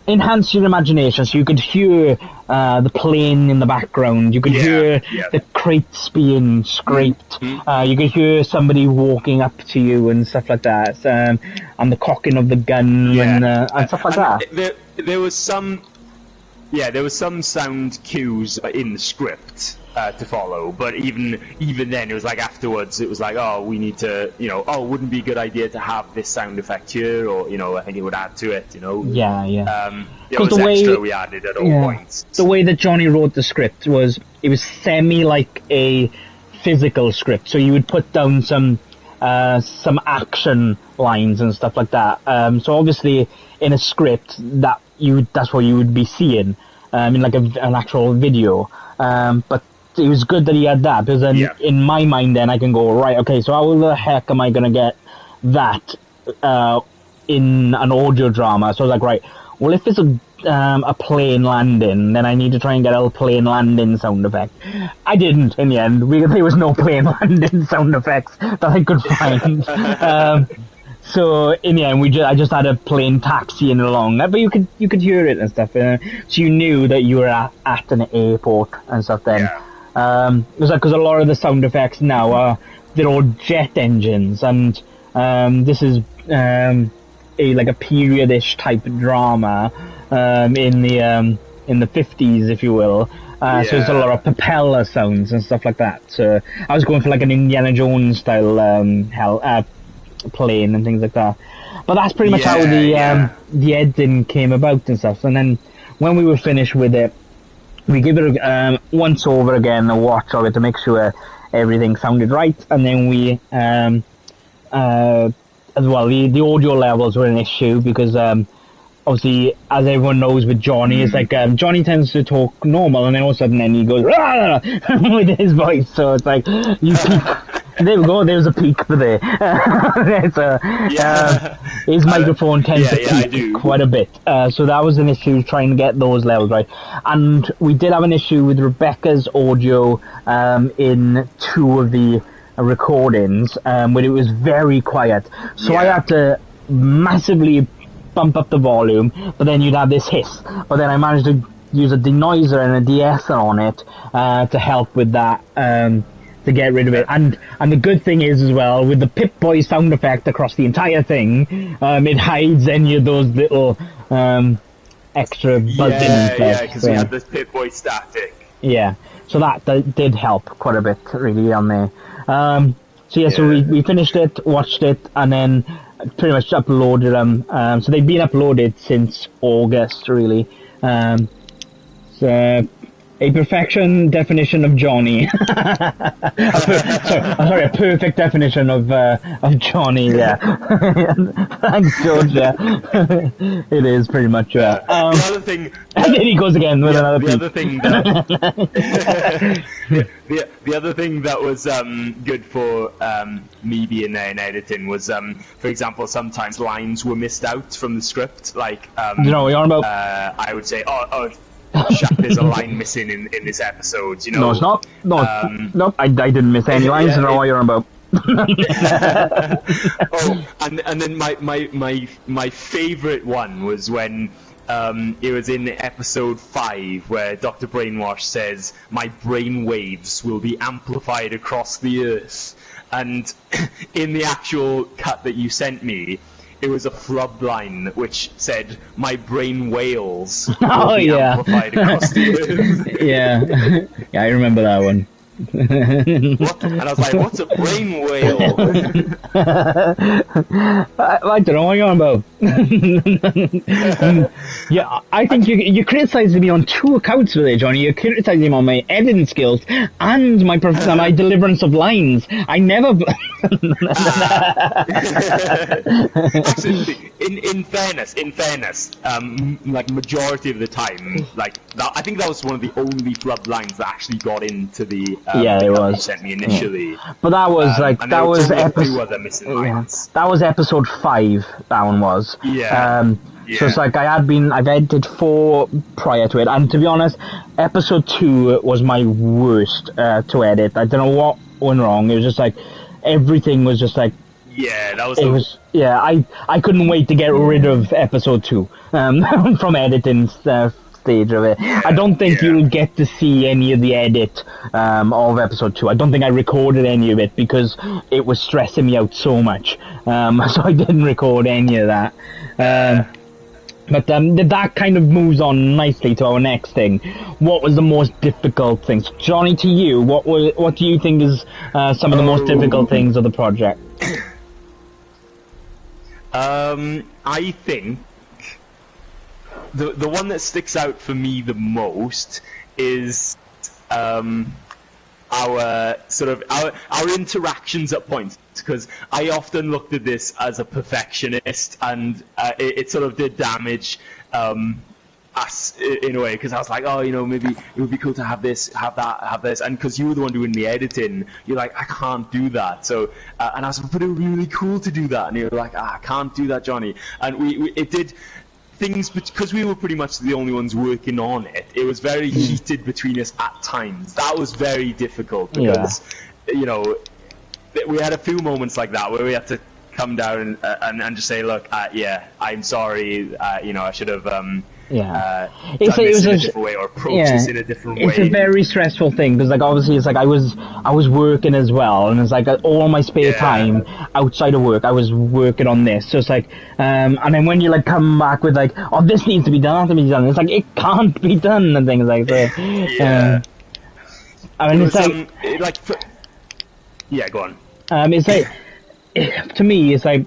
enhance your imagination, so you could hear the plane in the background, you could hear the crates being scraped, you could hear somebody walking up to you and stuff like that, and the cocking of the gun and stuff like that. There was some sound cues in the script to follow, but even then, it was like afterwards, it was like, oh, we need to, wouldn't be a good idea to have this sound effect here, or I think it would add to it, It was extra we added at all points. The way that Johnny wrote the script was semi like a physical script, so you would put down some action lines and stuff like that. So obviously in a script that's what you would be seeing. in like an actual video. But it was good that he had that, because then in my mind then I can go, right, okay, so how the heck am I going to get that in an audio drama? So I was like, right, well, if it's a plane landing, then I need to try and get a plane landing sound effect. I didn't in the end. There was no plane landing sound effects that I could find. So in the end, I just had a plane taxiing along, but you could hear it and stuff. So you knew that you were at an airport and stuff. Then it was like, because a lot of the sound effects now they're all jet engines, and this is like a period-ish type drama in the 50s, if you will. So there's a lot of propeller sounds and stuff like that. So I was going for like an Indiana Jones style plane and things like that. But that's pretty much how the editing came about and stuff. And then when we were finished with it, we give it once over again, a watch of it to make sure everything sounded right. And then we as well, the audio levels were an issue because obviously, as everyone knows with Johnny, it's like Johnny tends to talk normal, and then all of a sudden then he goes "Rah!" with his voice. So it's like you peak. There we go. There's a peak for there. His microphone tends to peak quite a bit. So that was an issue trying to get those levels right. And we did have an issue with Rebecca's audio in two of the recordings when it was very quiet. So I had to massively bump up the volume, but then you'd have this hiss. But then I managed to use a denoiser and a de-esser on it to help with that. To get rid of it, and the good thing is as well, with the Pip-Boy sound effect across the entire thing, it hides any of those little extra buzzing effects. Yeah, because we had this Pip-Boy static. Yeah, so that did help quite a bit, really, on there. So we finished it, watched it, and then pretty much uploaded them. So they've been uploaded since August, really. So a perfection definition of Johnny. A perfect definition of Johnny. Yeah. Thanks, George. Yeah. It is pretty much. The other thing. And then he goes again with another. The other thing that. the other thing that was good for me being there in editing was, for example, sometimes lines were missed out from the script. Like, you know what you're on about? I would say, Shack, there's a line missing in this episode, you know. No, it's not. No, nope. I didn't miss any lines. I don't know what you're on about. And then my favourite one was when it was in episode 5 where Dr. Brainwash says, "My brain waves will be amplified across the earth," and in the actual cut that you sent me, it was a flub line which said, "My brain wails will be amplified across the earth." Yeah, I remember that one. What? And I was like, "What's a brain whale?" I don't know what you're on about. Yeah, I think you criticised me on 2 accounts for it, Johnny. You criticised me on my editing skills and my deliverance of lines. I never. Actually, in fairness, like majority of the time, like that, I think that was one of the only flub lines that actually got into the it was. You sent me initially. Yeah. But that was that was that was episode 5. That one was. Yeah. So it's like I've edited 4 prior to it, and to be honest, episode 2 was my worst to edit. I don't know what went wrong. It was just like everything was just like. Yeah, that was. It was. Yeah, I couldn't wait to get rid of episode 2 from editing stage of it. I don't think you'll get to see any of the edit of episode 2. I don't think I recorded any of it because it was stressing me out so much. So I didn't record any of that. But that kind of moves on nicely to our next thing. What was the most difficult things, Johnny? To you, what do you think is some of the most difficult things of the project? I think the one that sticks out for me the most is our interactions at points, because I often looked at this as a perfectionist, and it sort of did damage us in a way, because I was like, oh, you know, maybe it would be cool to have this, have that, have this, and because you were the one doing the editing, you're like, I can't do that. So, and I was like, but it would be really cool to do that, and you're like, I can't do that, Johnny. And it did things, because we were pretty much the only ones working on it. It was very heated between us at times. That was very difficult because, you know, we had a few moments like that where we had to come down and just say, look, yeah, I'm sorry, you know, I should have done this in a different way, or approached this in a different way. It's a very stressful thing, because like obviously it's like I was working as well, and it's like all my spare time outside of work I was working on this. So it's like and then when you like come back with like, oh, this needs to be done, it's like it can't be done and things like that. I mean, go on. It's like, to me, it's like,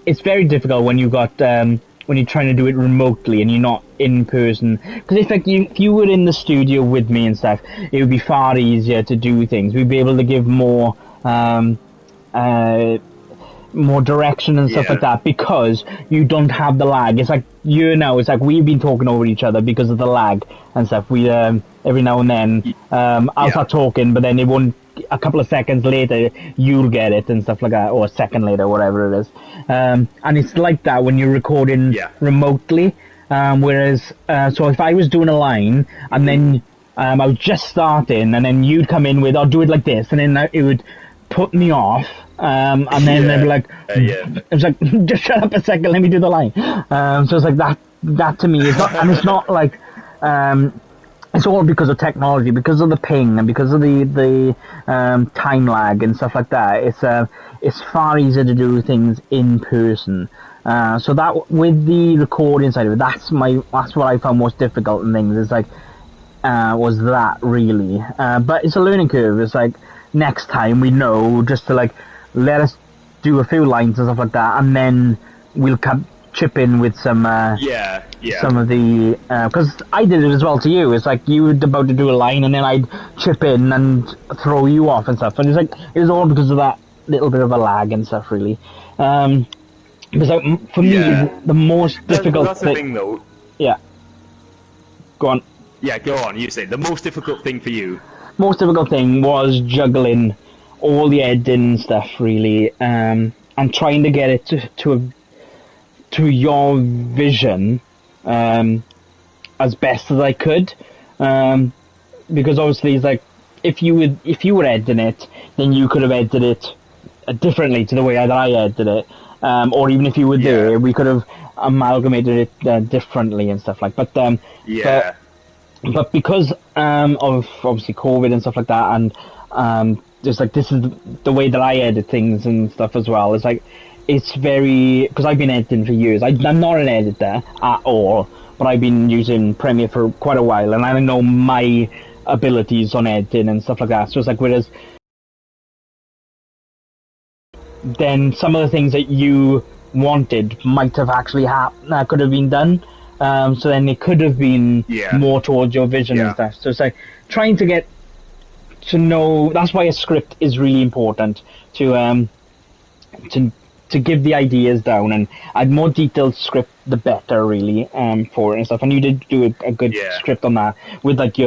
it's very difficult when you got when you're trying to do it remotely and you're not in person. Because if you were in the studio with me and stuff, it would be far easier to do things. We'd be able to give more more direction and stuff like that, because you don't have the lag. It's like it's like we've been talking over each other because of the lag and stuff. We every now and then I'll start talking, but then it won't. A couple of seconds later, you'll get it and stuff like that, or a second later, whatever it is. And it's like that when you're recording remotely. Whereas, so if I was doing a line and then I was just starting, and then you'd come in with, "I'll do it like this," and then it would put me off. And then they'd be like, it was like, just shut up a second, let me do the line. So it's like that to me is not, and it's not like, it's all because of technology, because of the ping, and because of the time lag and stuff like that. It's far easier to do things in person. So that, with the recording side of it, that's what I found most difficult and things. It's like was that really, but it's a learning curve. It's like next time we know just to like let us do a few lines and stuff like that, and then we'll chip in with some some of the, because I did it as well to you. It's like you were about to do a line and then I'd chip in and throw you off and stuff, and it's like it was all because of that little bit of a lag and stuff, really. Because like, for me, the most difficult that's the thing though. Go on. Yeah, go on, you say the most difficult thing for you. Most difficult thing was juggling all the editing stuff, really, and trying to get it to your vision as best as I could, because obviously it's like if you were editing it, then you could have edited it differently to the way that I edited it, or even if you were there, we could have amalgamated it differently and stuff like. But because of obviously COVID and stuff like that, and just like this is the way that I edit things and stuff as well. It's like, it's very, because I've been editing for years. I'm not an editor at all, but I've been using Premiere for quite a while, and I know my abilities on editing and stuff like that. So it's like, whereas then some of the things that you wanted might have actually could have been done. So then it could have been more towards your vision and stuff. So it's like trying to get to know. That's why a script is really important to give the ideas down, and a more detailed script the better, really, for it and stuff. And you did do a good script on that with like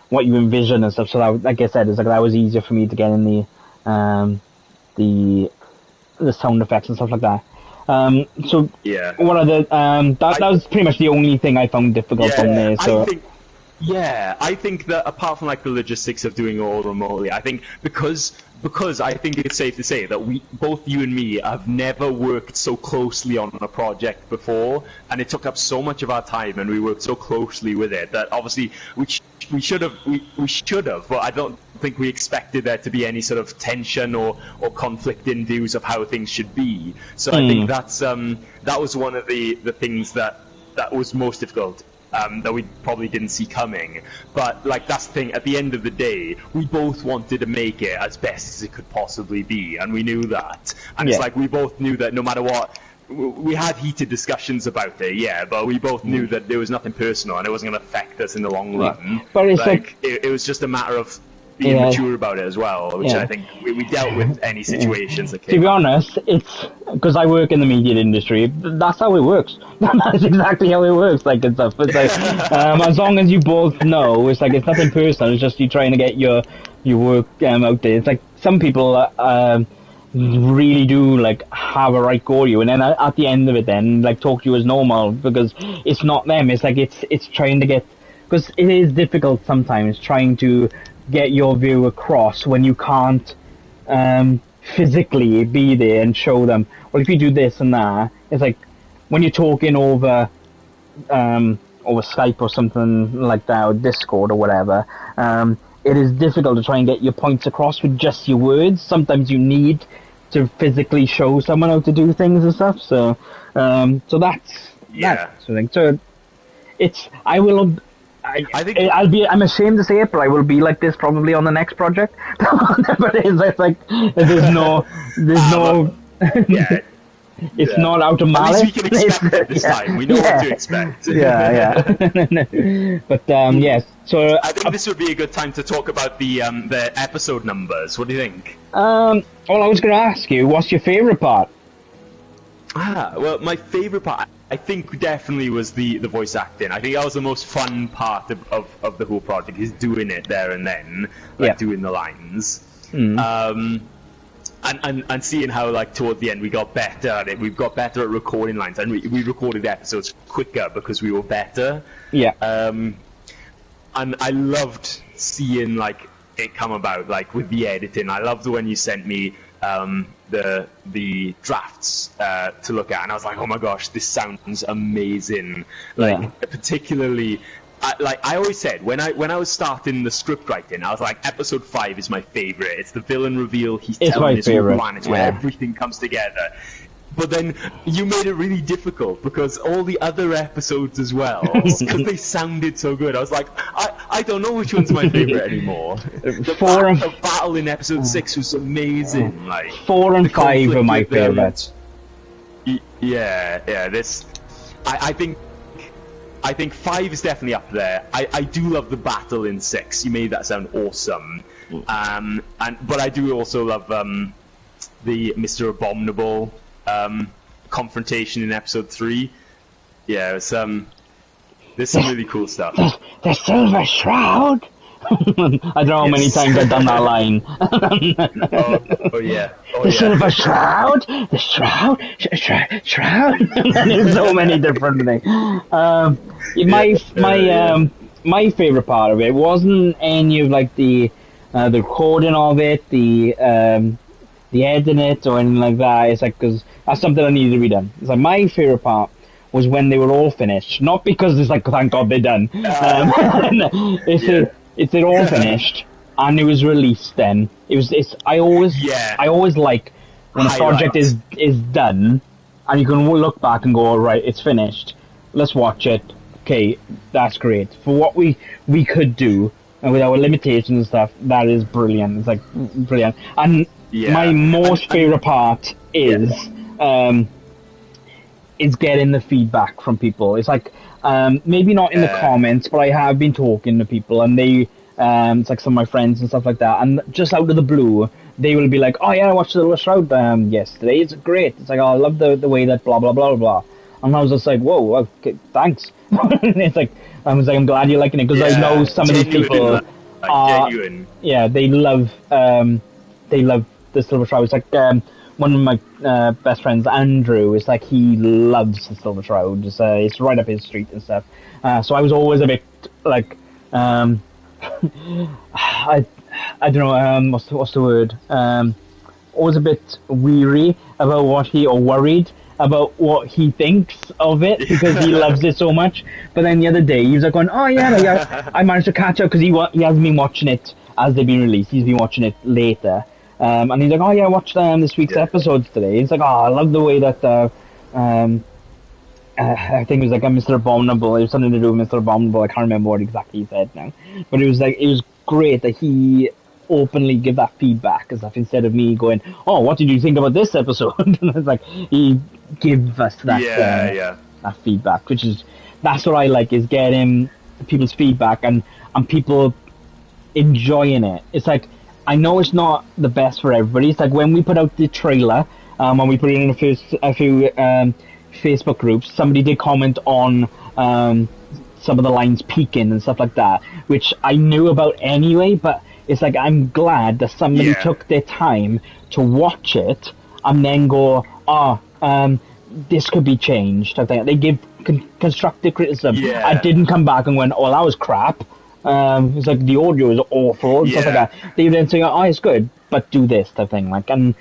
what you envision and stuff. So that, like I said, it's like that was easier for me to get in the sound effects and stuff like that. So what are the that was pretty much the only thing I found difficult on there. So I think that apart from like the logistics of doing it all remotely, I think because I think it's safe to say that both you and me have never worked so closely on a project before, and it took up so much of our time, and we worked so closely with it that obviously we should have, but I don't think we expected there to be any sort of tension or conflict in views of how things should be. So I think that was one of the things that was most difficult. That we probably didn't see coming, but like that's the thing. At the end of the day, we both wanted to make it as best as it could possibly be, and we knew that. And it's like we both knew that no matter what, we had heated discussions about it, but we both knew that there was nothing personal and it wasn't going to affect us in the long run. But it's like it was just a matter of being mature about it as well, which I think we dealt with any situations that came. To be honest, it's because I work in the media industry. That's how it works. That's exactly how it works. Like it's like as long as you both know, it's like it's nothing personal. It's just you trying to get your work out there. It's like some people really do like have a right go at you, and then at the end of it, then like talk to you as normal because it's not them. It's like it's trying to get, because it is difficult sometimes trying to get your view across when you can't physically be there and show them. Well, if you do this and that, it's like when you're talking over Skype or something like that, or Discord or whatever. It is difficult to try and get your points across with just your words. Sometimes you need to physically show someone how to do things and stuff. So, so that's sort of thing. So it's I'm ashamed to say it, but I will be like this probably on the next project. But it's like there's no it's not out of malice. At least we can expect it this time. We know what to expect. But yes. So I think this would be a good time to talk about the episode numbers. What do you think? Well, I was going to ask you, what's your favourite part? Well, my favourite part, I think, definitely was the voice acting. I think that was the most fun part of the whole project, is doing it there and then, doing the lines. And seeing how, like, toward the end we got better at it. We've got better at recording lines, and we recorded episodes quicker because we were better. And I loved seeing, like, it come about, like, with the editing. I loved when you sent me the drafts to look at, and I was like, oh my gosh, this sounds amazing. Like, particularly... I always said, when I was starting the script writing, I was like, episode 5 is my favourite. It's the villain reveal, he's telling his whole plan, it's where everything comes together. But then you made it really difficult, because all the other episodes as well, because they sounded so good, I was like, I don't know which one's my favourite anymore. The battle in episode 6 was amazing. Like 4 and 5 are my favourites. I think 5 is definitely up there. I do love the battle in 6. You made that sound awesome. But I do also love the Mr. Abominable confrontation in episode 3. Yeah, it was, there's some really cool stuff. The Silver Shroud. I don't know how many times I've done that line. The Silver Shroud, the Shroud. And there's so many different things. My favorite part of it wasn't any of like the recording of it, the editing it or anything like that. It's like, because that's something that needed to be done. It's like my favorite part was when they were all finished, not because it's like, thank God they're done. It's they're all finished and it was released. Then I always like when a project is done and you can look back and go, all right, it's finished, let's watch it. Okay, that's great for what we could do, and with our limitations and stuff, that is brilliant. It's like brilliant. And my most favorite part is getting the feedback from people. It's like maybe not in the comments, but I have been talking to people, and they it's like some of my friends and stuff like that, and just out of the blue they will be like, oh yeah, I watched Silver Shroud yesterday, it's great. It's like, oh, I love the way that blah blah blah blah. And I was just like, whoa, okay, thanks. It's like, I was like, I'm glad you're liking it, because I know some of these people are genuine. Yeah, they love the Silver Shroud. It's like one of my best friends, Andrew, is like, he loves the Silver Shroud. It's right up his street and stuff. So I was always a bit like, I don't know, what's the word? Always a bit weary about worried about what he thinks of it, because he loves it so much. But then the other day he was like going, oh yeah, I managed to catch up, because he hasn't been watching it as they've been released. He's been watching it later. And he's like, oh yeah, I watched this week's episodes today. He's like, oh, I love the way that I think it was like a Mr. Abominable. It was something to do with Mr. Abominable. I can't remember what exactly he said now. But it was great that he openly give that feedback and stuff, instead of me going, oh, what did you think about this episode? And it's like, he give us that that feedback, that's what I like, is getting people's feedback and people enjoying it. It's like, I know it's not the best for everybody. It's like when we put out the trailer, when we put it in a few Facebook groups, somebody did comment on some of the lines peaking and stuff like that, which I knew about anyway, but it's like, I'm glad that somebody took their time to watch it and then go, this could be changed. I think they give constructive criticism. Yeah. I didn't come back and went, oh, that was crap. It's like the audio is awful and stuff like that. They then say, oh, it's good, but do this type thing. Like, and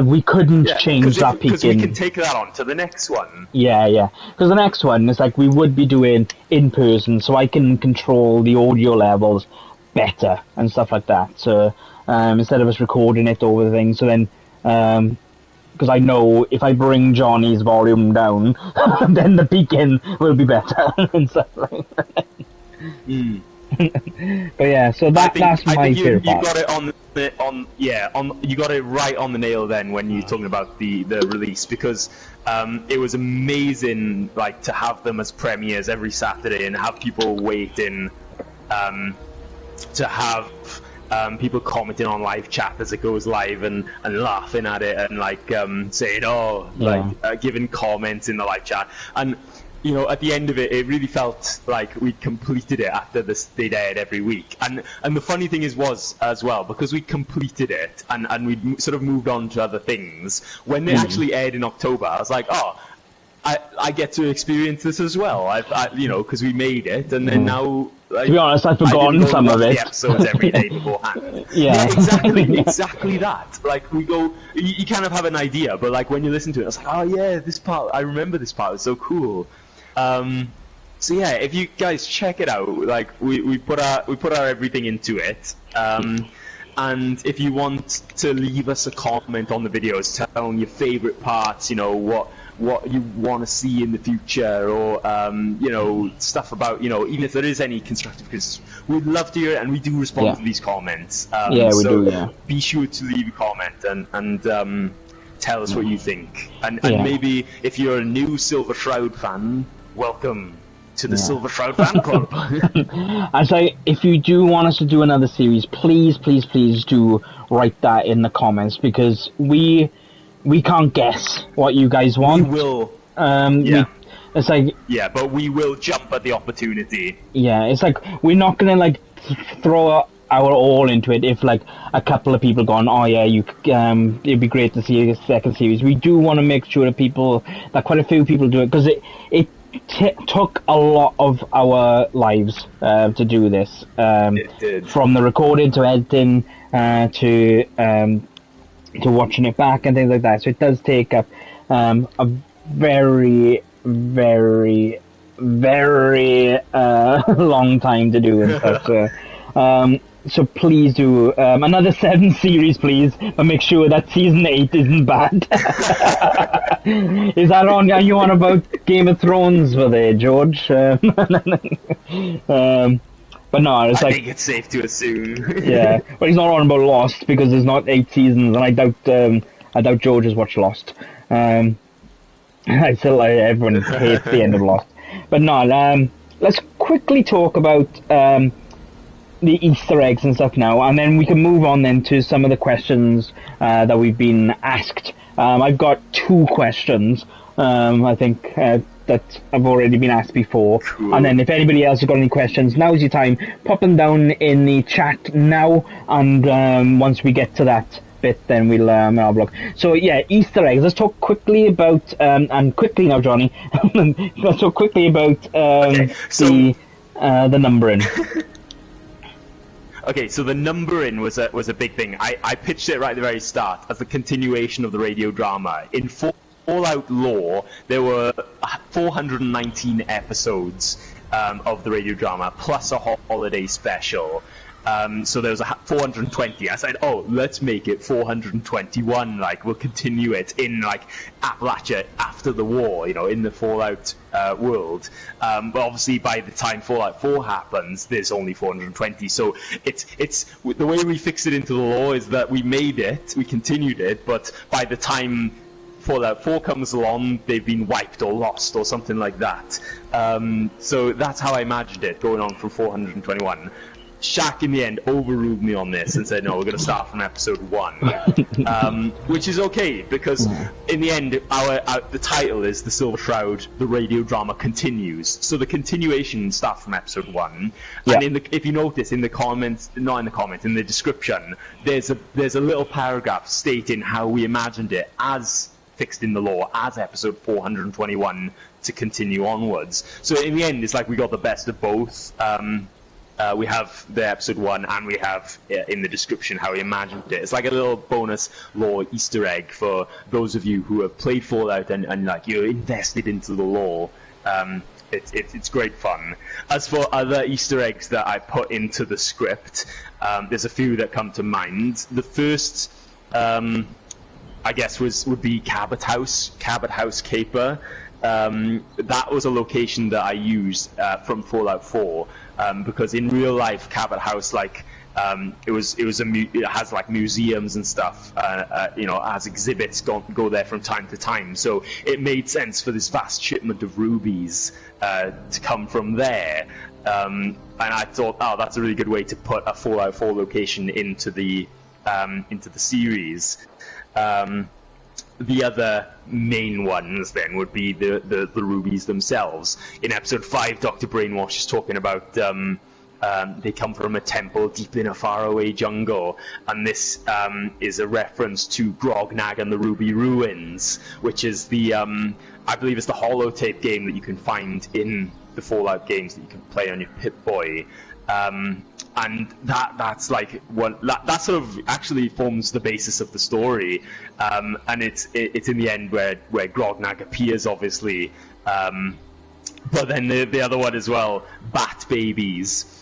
we couldn't change that peaking. Because we can take that on to the next one. Yeah. Because the next one is like we would be doing in person, so I can control the audio levels better and stuff like that. So instead of us recording it over the thing, so then because I know if I bring Johnny's volume down, then the peaking will be better and stuff like that. But yeah, so that's my favorite part. You got it you got it right on the nail then when you're talking about the release, because it was amazing, like, to have them as premieres every Saturday and have people waiting, to have people commenting on live chat as it goes live and laughing at it and like saying giving comments in the live chat. And you know, at the end of it, it really felt like we completed it after they'd aired every week. And the funny thing was as well, because we completed it and we'd sort of moved on to other things, when they actually aired in October, I was like, oh, I get to experience this as well. I you know, because we made it, and then now, like, to be honest, I've forgotten some of it. The episodes every day beforehand. Yeah, exactly that. Like, we go, you kind of have an idea, but like when you listen to it, it's like, oh yeah, this part, I remember this part. It's so cool. So yeah, if you guys check it out, like we put our everything into it. And if you want to leave us a comment on the videos, telling your favorite parts, you know, what you want to see in the future, or you know, stuff about, you know, even if there is any constructive criticism, we'd love to hear it, and we do respond to these comments. We do. Yeah. Be sure to leave a comment and tell us what you think. And maybe if you're a new Silver Shroud fan, welcome to the Silver Shroud fan club. I say, if you do want us to do another series, please do write that in the comments, because we can't guess what you guys want. We will. It's like, but we will jump at the opportunity. Yeah, it's like we're not gonna like throw our all into it if like a couple of people gone, oh yeah, it'd be great to see a second series. We do want to make sure that quite a few people do it, because it took a lot of our lives to do this. It did. From the recording to editing to watching it back and things like that. So it does take up a very, very, very long time to do and stuff. So please do another 7 series, please, but make sure that season 8 isn't bad. Is that on? Are you on about Game of Thrones for there, George? But no, it's I think it's safe to assume. Yeah, but he's not on about Lost, because there's not 8 seasons, and I doubt George has watched Lost. I feel like everyone hates the end of Lost. But no, let's quickly talk about the Easter eggs and stuff now, and then we can move on then to some of the questions that we've been asked. I've got 2 questions, I think, that have already been asked before. Cool. And then if anybody else has got any questions, now's your time. Pop them down in the chat now, and once we get to that bit, then we'll have a look. So yeah, Easter eggs. Let's talk quickly about, and quickly now, Johnny. Let's talk quickly about the numbering. Okay, so the numbering was a big thing. I pitched it right at the very start as the continuation of the radio drama. In Fallout lore, there were 419 episodes of the radio drama, plus a holiday special. So there was 420. I said, oh, let's make it 421. Like, we'll continue it in like Appalachia after the war, you know, in the Fallout world. But obviously, by the time Fallout 4 happens, there's only 420. So it's the way we fixed it into the law is that we made it, we continued it, but by the time Fallout 4 comes along, they've been wiped or lost or something like that. So that's how I imagined it, going on from 421. Shack in the end overruled me on this and said, no, we're going to start from episode 1, which is okay, because in the end, the title is The Silver Shroud, the radio drama continues. So the continuation starts from episode 1, and if you notice in the comments, not in the comments, in the description, there's a little paragraph stating how we imagined it as fixed in the law, as episode 421 to continue onwards. So in the end, it's like we got the best of both. We have the episode 1, and we have in the description how we imagined it. It's like a little bonus lore Easter egg for those of you who have played Fallout and like you're invested into the lore. It's great fun. As for other Easter eggs that I put into the script, there's a few that come to mind. The first, I guess, would be Cabot House Caper. That was a location that I used from Fallout 4, because in real life Cabot House, like, it has like museums and stuff, as exhibits go there from time to time. So it made sense for this vast shipment of rubies to come from there. And I thought, oh, that's a really good way to put a Fallout 4 location into the series. The other main ones then would be the rubies themselves. In episode 5, Dr. Brainwash is talking about they come from a temple deep in a faraway jungle, and this is a reference to Grognag and the Ruby Ruins, which is the I believe it's the holotape game that you can find in the Fallout games that you can play on your Pip-Boy. And that's like that sort of actually forms the basis of the story, and it's in the end where Grognag appears, obviously, but then the other one as well, Bat Babies.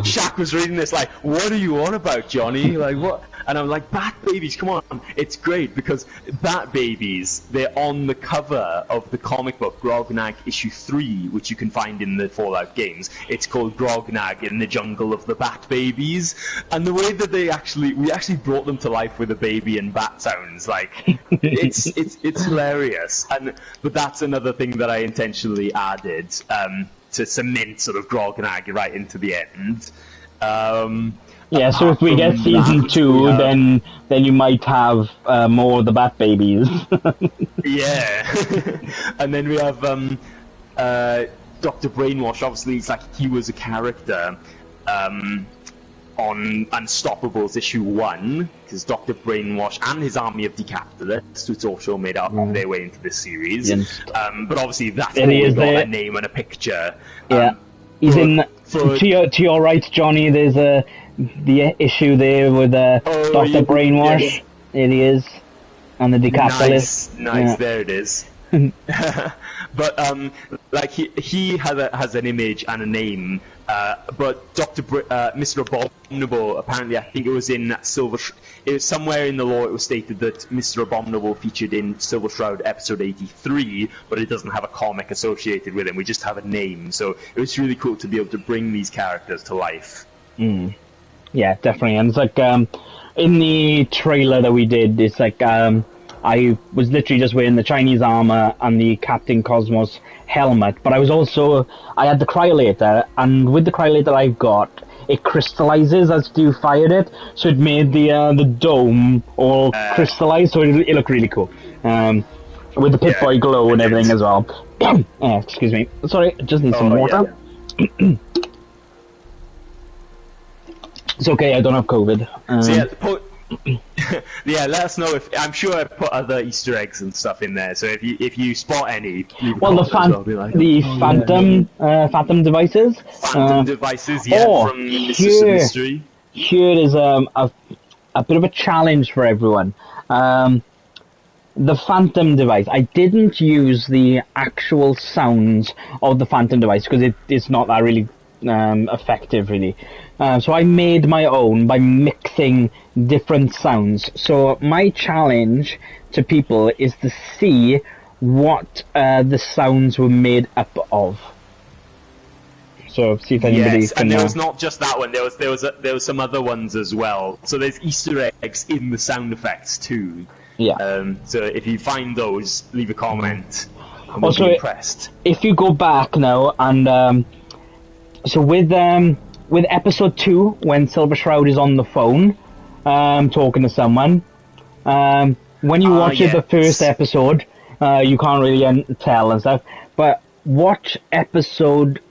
Shaq was reading this like, what are you on about, Johnny? Like, what? And I'm like, Bat Babies, come on. It's great because Bat Babies, they're on the cover of the comic book Grognag issue 3, which you can find in the Fallout games. It's called Grognag in the Jungle of the Bat Babies, and the way that we actually brought them to life with the baby and bat sounds, like, it's hilarious. But that's another thing that I intentionally added to cement sort of Grognag right into the end. Yeah, so if we get season 2, then you might have more of the Bat Babies. Yeah. And then we have Dr. Brainwash. Obviously, it's like he was a character on Unstoppables issue 1, because Dr. Brainwash and his army of decapitalists, which also made up on their way into this series. But obviously that's only got a name and a picture. Yeah. He's to your right, Johnny, there's the issue there with Dr. Brainwash. Yeah. There he is. And the decapitalist. Nice, there it is. But like he has an image and a name, but Mr. Abominable, apparently, I think it was in Silver. It was somewhere in the law. It was stated that Mr. Abominable featured in Silver Shroud episode 83, but it doesn't have a comic associated with him. We just have a name, so it was really cool to be able to bring these characters to life. Yeah, definitely. And it's like in the trailer that we did, it's like I was literally just wearing the Chinese armor and the Captain Cosmos helmet, but I had the cryolator, and with the cryolator I've got, it crystallizes as you fired it, so it made the dome all crystallized, so it looked really cool. With the Pip-Boy glow and everything as well. Excuse me. Sorry, I just need some water. Yeah. It's okay, I don't have COVID. Yeah, let us know if I'm sure I put other Easter eggs and stuff in there. So if you spot any, Phantom devices. Phantom devices, from Mistress of Mystery. Here is a bit of a challenge for everyone. The Phantom device. I didn't use the actual sounds of the Phantom device because it's not that really effective, really. So I made my own by mixing different sounds. So my challenge to people is to see what the sounds were made up of. So see if anybody can... and there was not just that one. There was some other ones as well. So there's Easter eggs in the sound effects too. Yeah. So if you find those, leave a comment. And we'll be impressed. If you go back now and So with episode 2, when Silver Shroud is on the phone, talking to someone, when you watch the first episode, you can't really tell and stuff, but watch episode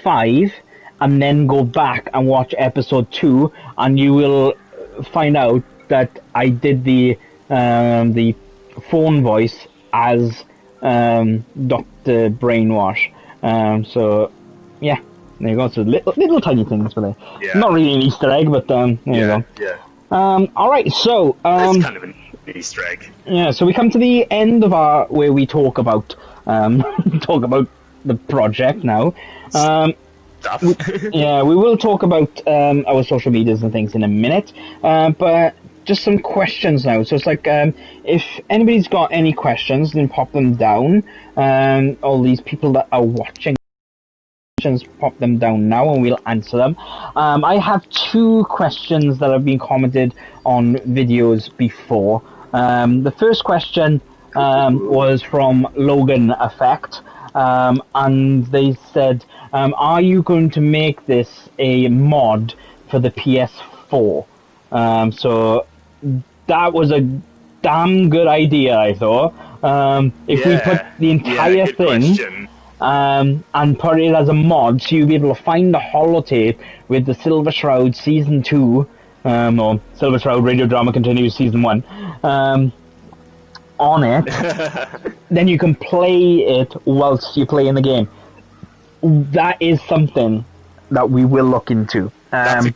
5 and then go back and watch episode 2, and you will find out that I did the phone voice as Dr. Brainwash. So yeah, there you go. So little tiny things for there. Yeah. Not really an Easter egg, but there you go. Yeah. All right, so that's kind of an Easter egg. Yeah, so we come to the end of where we talk about the project now. Stuff. We will talk about our social medias and things in a minute, but just some questions now. So it's like, if anybody's got any questions, then pop them down. All these people that are watching, pop them down now and we'll answer them. I have 2 questions that have been commented on videos before. The first question was from Logan Effect, and they said, are you going to make this a mod for the PS4? So that was a damn good idea, I thought. If we put the entire thing and put it as a mod, so you'll be able to find the holotape with the Silver Shroud Season 2, or Silver Shroud Radio Drama Continues Season 1, on it, then you can play it whilst you play in the game. That is something that we will look into. That's a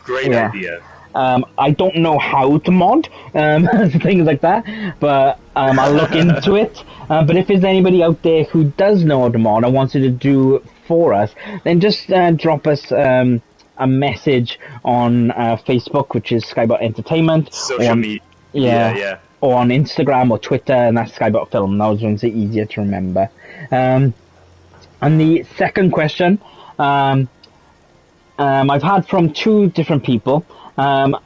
great idea. I don't know how to mod things like that, but I'll look into it. But if there's anybody out there who does know how to mod and wants you to do for us, then just drop us a message on Facebook, which is Skybot Entertainment. Social media. Yeah. Or on Instagram or Twitter, and that's Skybot Film. Those ones are easier to remember. And the second question, I've had from 2 different people. But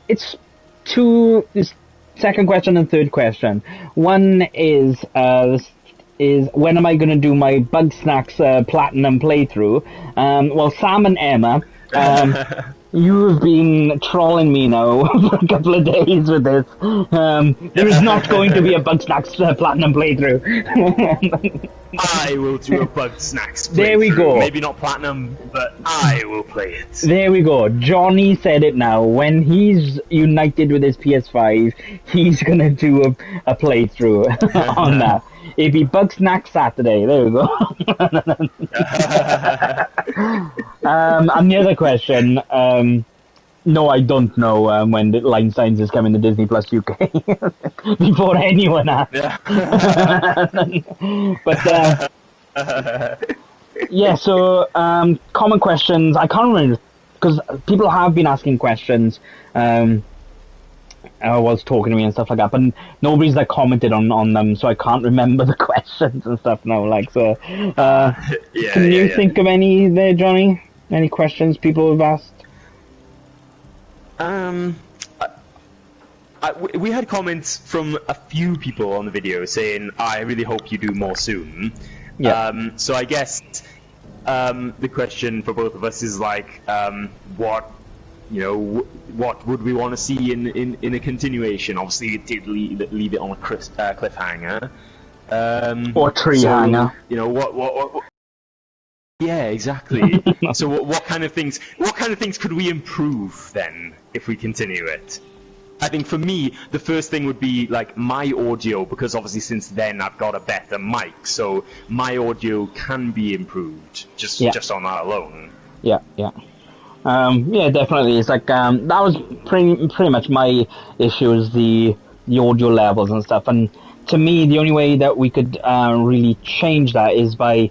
it's 2. This second question and third question. One is when am I going to do my Bug Snacks Platinum playthrough? Well, Sam and Emma, you have been trolling me now for a couple of days with this. There is not going to be a Bug Snacks Platinum playthrough. I will do a Bug Snacks playthrough. There we go. Maybe not Platinum, but I will play it. There we go. Johnny said it now. When he's united with his PS5, he's going to do a playthrough on that. It'd be Bug Snack Saturday. There we go. And the other question, no, I don't know when the Line Signs is coming to Disney Plus UK before anyone asks. But yeah, so common questions. I can't remember because people have been asking questions. Was talking to me and stuff like that, but nobody's like commented on them, so I can't remember the questions and stuff now. Like, so can you think of any there, Johnny? Any questions people have asked? We had comments from a few people on the video saying, "I really hope you do more soon." Yeah. So I guess the question for both of us is like, what would we want to see in a continuation? Obviously, it did leave it on a cliffhanger. Or tree hanger. What? Yeah, exactly. So what kind of things could we improve then if we continue it? I think for me, the first thing would be like my audio, because obviously since then I've got a better mic, so my audio can be improved just on that alone. Yeah. Yeah, definitely. It's like that was pretty much my issue, is the audio levels and stuff. And to me, the only way that we could really change that is by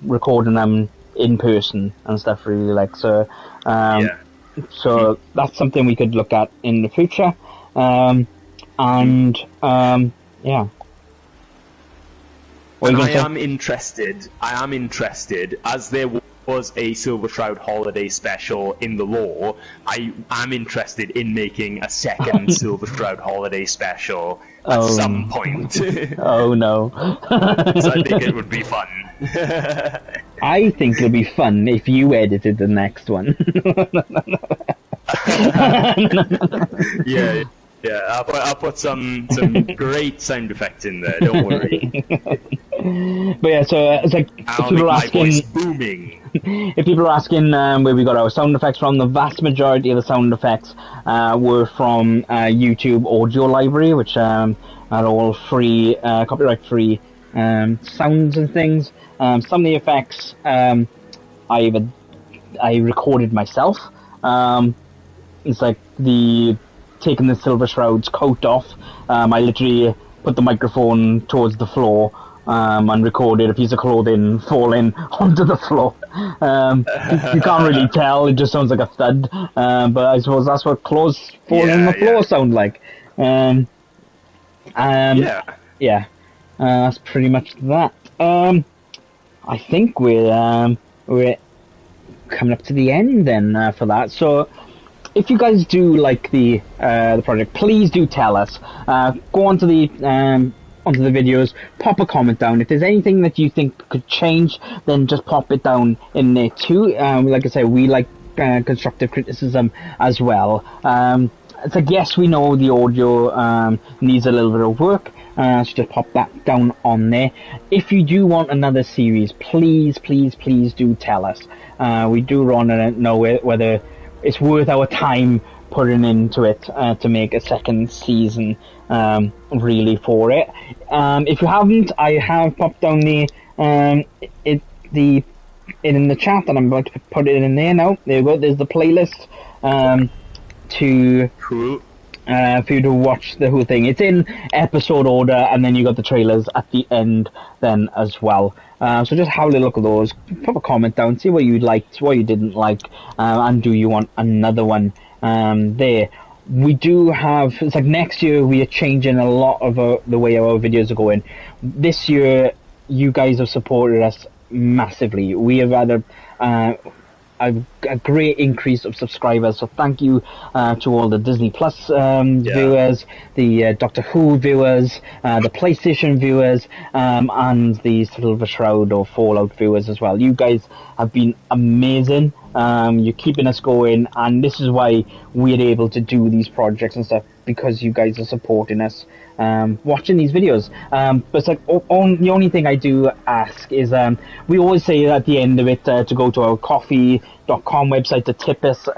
recording them in person and stuff. Really, like so. So that's something we could look at in the future. Yeah. I am interested, as there was a Silver Shroud holiday special in the lore, I am interested in making a second Silver Shroud holiday special at some point. Oh no. So I think it would be fun. I think it'll be fun if you edited the next one. Yeah, yeah. I'll put some great sound effects in there. Don't worry. But yeah, so it's like I'll make my voice booming. if people are asking where we got our sound effects from, the vast majority of the sound effects were from YouTube Audio Library, which are all free, copyright-free sounds and things. Some of the effects I recorded myself. It's like taking the Silver Shroud's coat off. I literally put the microphone towards the floor and recorded a piece of clothing falling onto the floor. You can't really tell, it just sounds like a thud. But I suppose that's what clothes falling on the floor sound like. That's pretty much that. I think we're coming up to the end then for that. So if you guys do like the project, please do tell us. Go onto the videos, pop a comment down. If there's anything that you think could change, then just pop it down in there too. Like I say, we like constructive criticism as well. It's like, yes, we know the audio needs a little bit of work, so just pop that down on there. If you do want another series, please do tell us. We do want to know whether it's worth our time putting into it to make a second season really for it. If you haven't, I have popped down in the chat, and I'm about to put it in there now. There you go. There's the playlist for you to watch the whole thing. It's in episode order, and then you got the trailers at the end then as well. So just have a little look at those. Put a comment down, see what you liked, what you didn't like, and do you want another one there. We do have, it's like next year we are changing a lot of the way our videos are going. This year, you guys have supported us massively. We have had a great increase of subscribers, so thank you to all the Disney Plus viewers, the Doctor Who viewers, the PlayStation viewers, and the Silver Shroud or Fallout viewers as well. You guys have been amazing. You're keeping us going, and this is why we're able to do these projects and stuff, because you guys are supporting us, watching these videos. But it's like the only thing I do ask is we always say at the end of it to go to our coffee.com website to tip us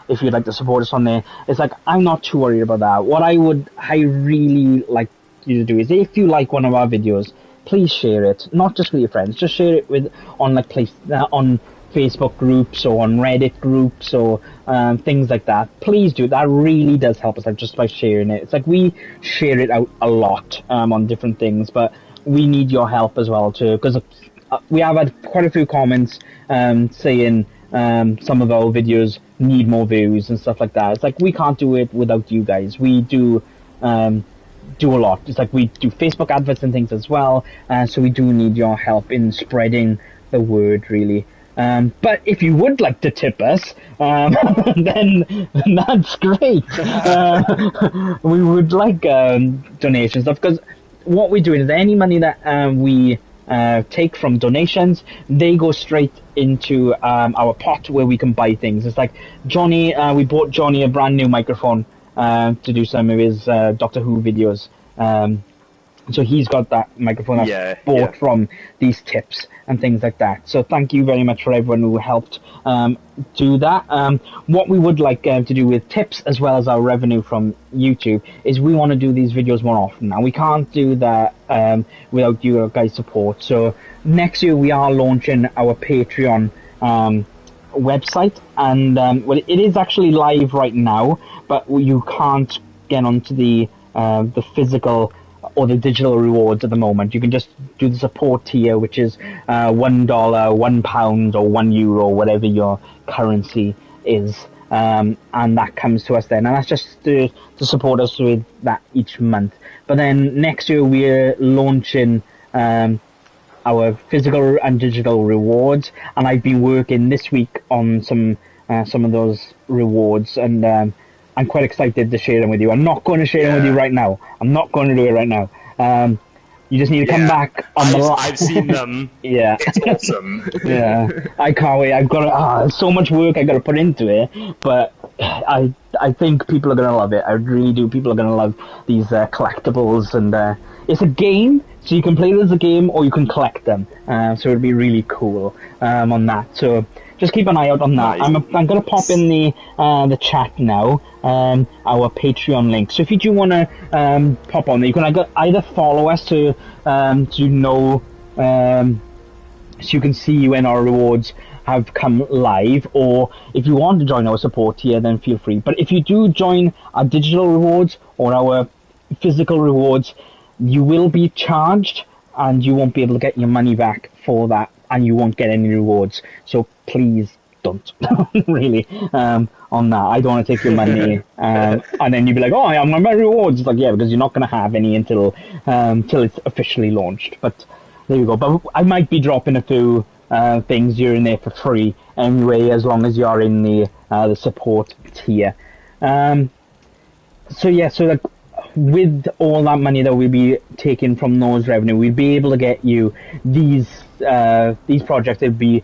if you'd like to support us on there. It's like, I'm not too worried about that. What I really like you to do is, if you like one of our videos, please share it, not just with your friends, just share it on Facebook groups or on Reddit groups or things like that. Please do. That really does help us out just by sharing it. It's like we share it out a lot on different things, but we need your help as well too, because we have had quite a few comments saying some of our videos need more views and stuff like that. It's like we can't do it without you guys. We do a lot. It's like we do Facebook adverts and things as well, so we do need your help in spreading the word, really. But if you would like to tip us, then that's great. We would like donations, because what we're doing is any money that we take from donations, they go straight into our pot where we can buy things. It's like Johnny, we bought Johnny a brand new microphone to do some of his Doctor Who videos. So he's got that microphone that's bought from these tips and things like that. So thank you very much for everyone who helped do that. What we would like to do with tips as well as our revenue from YouTube is we want to do these videos more often. Now we can't do that without you guys' support. So next year we are launching our Patreon website, and well, it is actually live right now, but you can't get onto the physical or the digital rewards at the moment. You can just do the support tier, which is $1, £1, or €1, whatever your currency is, and that comes to us then, and that's just to support us with that each month. But then next year we're launching our physical and digital rewards, and I've been working this week on some of those rewards, and I'm quite excited to share them with you. I'm not going to share them with you right now. I'm not going to do it right now. You just need to come back on the last. I've seen them. Yeah. It's awesome. Yeah. I can't wait. I've got there's so much work I got to put into it, but I think people are gonna love it. I really do. People are gonna love these collectibles, and it's a game, so you can play it as a game or you can collect them. So it'll be really cool on that. So just keep an eye out on that. Nice. I'm gonna pop in the chat now. Our Patreon link. So if you do want to pop on there, you can either follow us to know, so you can see when our rewards have come live, or if you want to join our support tier, then feel free. But if you do join our digital rewards or our physical rewards, you will be charged, and you won't be able to get your money back for that, and you won't get any rewards. So please don't, really, on that. I don't want to take your money, and then you'd be like, oh, I have my rewards. It's like, yeah, because you're not going to have any until it's officially launched. But there you go. But I might be dropping a few things here and there for free anyway, as long as you're in the support tier. So yeah, so like, with all that money that we'll be taking from those revenue, we'll be able to get you these projects that would be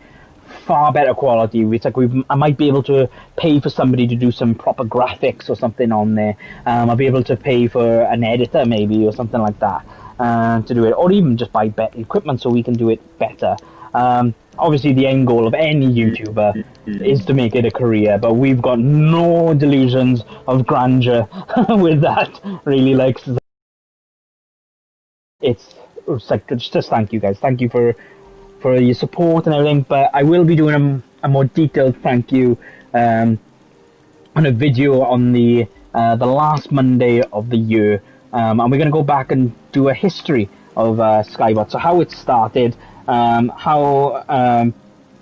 far better quality. It's like I might be able to pay for somebody to do some proper graphics or something on there. I'll be able to pay for an editor maybe or something like that to do it, or even just buy better equipment so we can do it better. Obviously, the end goal of any YouTuber is to make it a career, but we've got no delusions of grandeur with that. Really, like, it's like, just thank you guys. Thank you for your support and everything. But I will be doing a more detailed thank you on a video on the last Monday of the year, and we're going to go back and do a history of Skybot. So how it started. How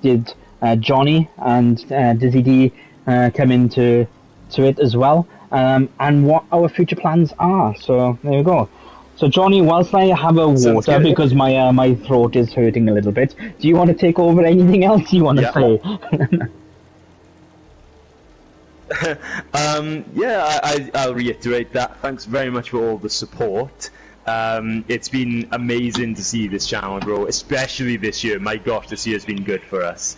did Johnny and Dizzy D come into it as well, and what our future plans are. So there you go. So Johnny, whilst I have a water because my throat is hurting a little bit, do you want to take over? Anything else you want to say? I'll reiterate that. Thanks very much for all the support. It's been amazing to see this channel grow, especially this year. My gosh, this year's been good for us.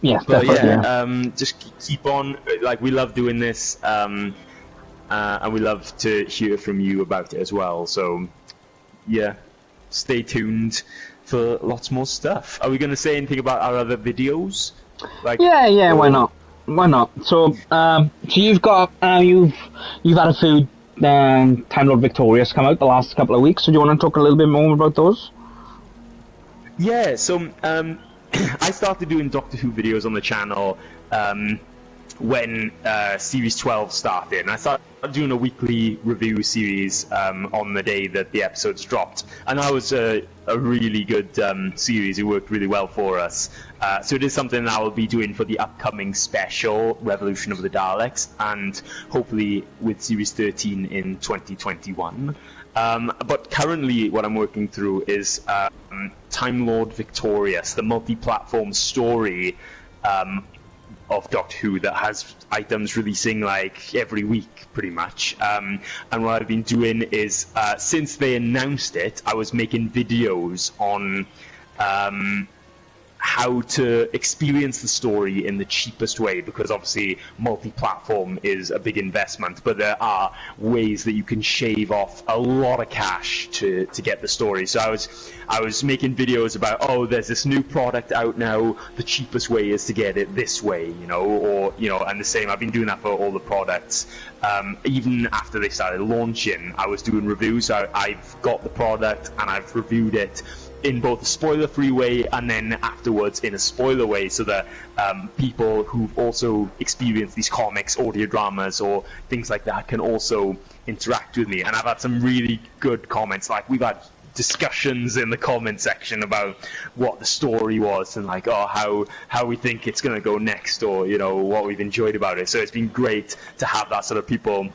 Yes, definitely. Just keep on. Like, we love doing this, and we love to hear from you about it as well. So, yeah, stay tuned for lots more stuff. Are we going to say anything about our other videos? Like, yeah, why not? Why not? So, you've got you've had a few Time Lord Victorious come out the last couple of weeks. So do you want to talk a little bit more about those? Yeah, so I started doing Doctor Who videos on the channel when Series 12 started, and I started doing a weekly review series on the day that the episodes dropped, and that was a really good series. It worked really well for us. So it is something that I will be doing for the upcoming special Revolution of the Daleks, and hopefully with Series 13 in 2021. But currently what I'm working through is Time Lord Victorious, the multi-platform story of Doctor Who that has items releasing like every week pretty much, and what I've been doing is since they announced it, I was making videos on how to experience the story in the cheapest way, because obviously multi-platform is a big investment, but there are ways that you can shave off a lot of cash to get the story. So I was making videos about, oh, there's this new product out now, the cheapest way is to get it this way, and the same, I've been doing that for all the products. Even after they started launching, I was doing reviews. I've got the product and I've reviewed it in both a spoiler-free way and then afterwards in a spoiler way, so that people who've also experienced these comics, audio dramas, or things like that can also interact with me. And I've had some really good comments. Like, we've had discussions in the comment section about what the story was and like, how we think it's going to go next, or what we've enjoyed about it. So it's been great to have that sort of people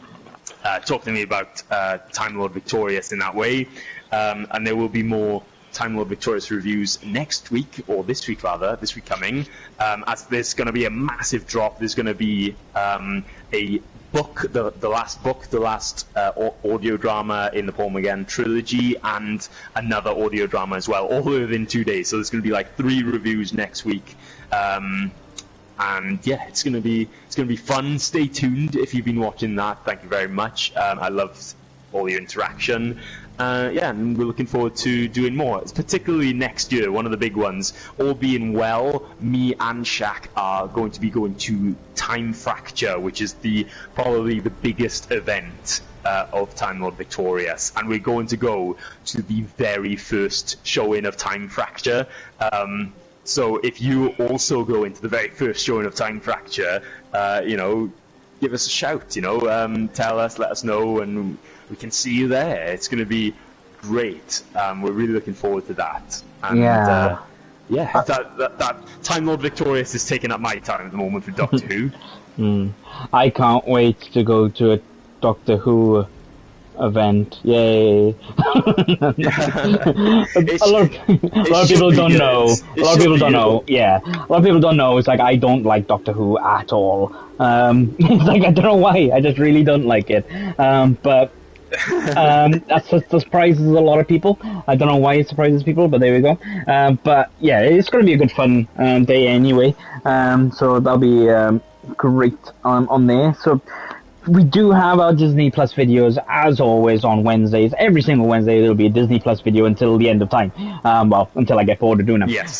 talk to me about Time Lord Victorious in that way. And there will be more Time Lord Victorious reviews next week, or this week rather, this week coming, as there's going to be a massive drop. There's going to be a book, the last book, the last audio drama in the Paul McGann trilogy, and another audio drama as well, all within 2 days. So there's going to be like 3 reviews next week. And yeah, it's gonna be fun. Stay tuned if you've been watching that. Thank you very much. I loved all your interaction. Yeah, and we're looking forward to doing more. It's particularly next year, one of the big ones. All being well, me and Shack are going to be going to Time Fracture, which is probably the biggest event of Time Lord Victorious, and we're going to go to the very first showing of Time Fracture. So if you also go into the very first showing of Time Fracture, give us a shout, tell us, let us know, and we can see you there. It's going to be great. We're really looking forward to that. And, that Time Lord Victorious is taking up my time at the moment for Doctor Who. I can't wait to go to a Doctor Who event. Yay. A lot of people don't know. A lot of people don't know. Yeah. A lot of people don't know. It's like, I don't like Doctor Who at all. It's like, I don't know why. I just really don't like it. But that surprises a lot of people. I don't know why it surprises people, but there we go. But yeah, it's going to be a good fun day anyway. So that'll be great on there. So we do have our Disney Plus videos, as always, on Wednesdays. Every single Wednesday there'll be a Disney Plus video until the end of time. Well, until I get bored of doing them. Yes.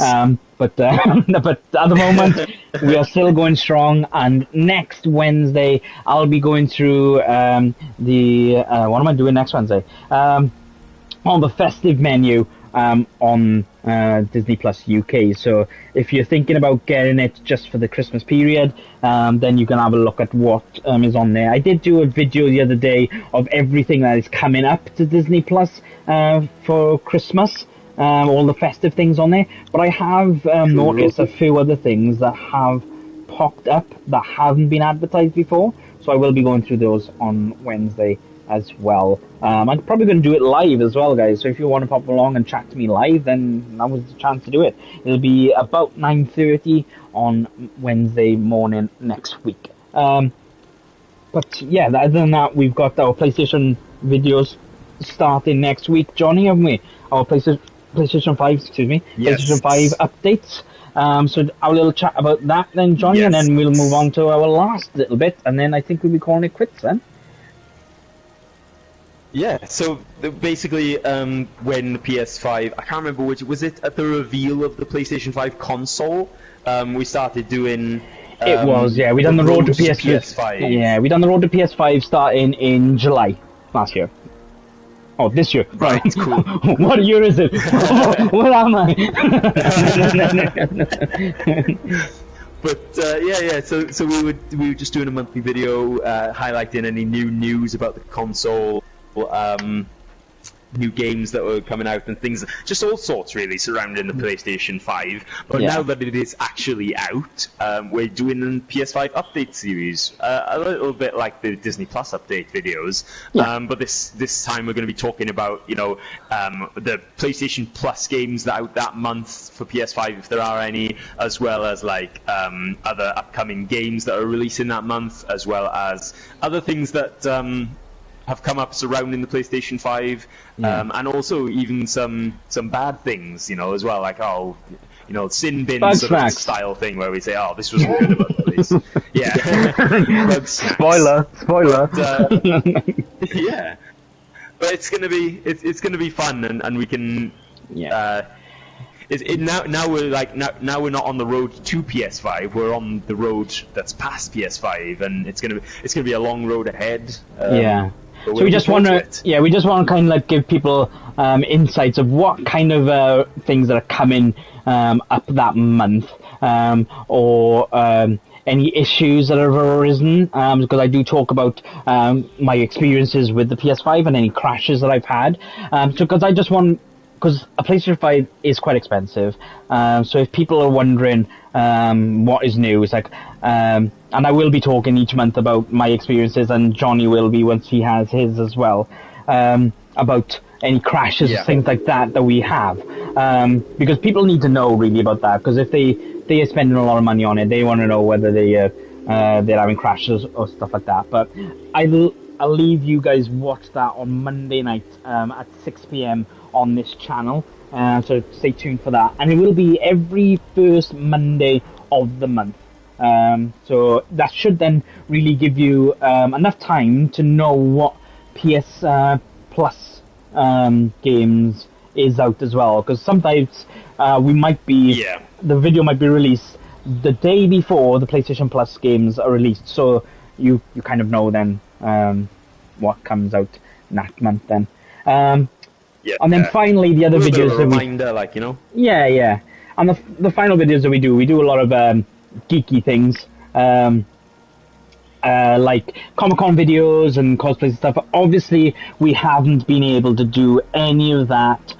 But at the moment, we are still going strong. And next Wednesday, I'll be going through what am I doing next Wednesday? On the festive menu on Disney Plus UK. So if you're thinking about getting it just for the Christmas period, then you can have a look at what is on there. I did do a video the other day of everything that is coming up to Disney Plus for Christmas, all the festive things on there. But I have noticed a few other things that have popped up that haven't been advertised before. So I will be going through those on Wednesday as well. I'm probably going to do it live as well, guys. So if you want to pop along and chat to me live, then that was the chance to do it. It'll be about 9:30 on Wednesday morning next week. But yeah, other than that, we've got our PlayStation videos starting next week, Johnny, haven't we? Our PlayStation 5, excuse me. Yes. PlayStation 5 updates. So our little chat about that then, Johnny, yes. And then we'll move on to our last little bit, and then I think we'll be calling it quits then. Yeah, so basically when the PS5, I can't remember which, was it at the reveal of the PlayStation 5 console, we started doing... it was, yeah, we done the road to PS5. Yeah, we done the road to PS5 starting in July last year. Oh, this year. Right, cool. What year is it? Where am I? But so we were just doing a monthly video highlighting any new news about the console, new games that were coming out and things, just all sorts really surrounding the PlayStation 5. But now that it is actually out, we're doing a PS5 update series, a little bit like the Disney Plus update videos. But this time we're going to be talking about the PlayStation Plus games that are out that month for PS5, if there are any, as well as like other upcoming games that are releasing that month, as well as other things that have come up surrounding the PlayStation 5, and also even some bad things, as well, like sin bin Bug sort of style thing where we say, this wasn't good about this. Yeah. Spoiler. But, yeah, but it's gonna be fun, and we can. Yeah. Now we're not on the road to PS5. We're on the road that's past PS5, and it's gonna be a long road ahead. So we just want to kind of like give people insights of what kind of things that are coming up that month, or any issues that have arisen, because I do talk about my experiences with the PS5 and any crashes that I've had. Because a PlayStation 5 is quite expensive, so if people are wondering what is new, it's like, and I will be talking each month about my experiences, and Johnny will be once he has his as well, about any crashes, things like that we have, because people need to know really about that, because if they are spending a lot of money on it, they want to know whether they they're having crashes or stuff like that. But I'll leave you guys watch that on Monday night at 6 p.m. on this channel. So stay tuned for that. And it will be every first Monday of the month. So that should then really give you enough time to know what PS Plus games is out as well. Because sometimes we might be... Yeah. The video might be released the day before the PlayStation Plus games are released. So you kind of know then what comes out that month then. Yeah. And then finally the other videos that reminder, like, you know. Yeah. And the final videos that we do a lot of geeky things, like Comic-Con videos and cosplays and stuff. Obviously, we haven't been able to do any of that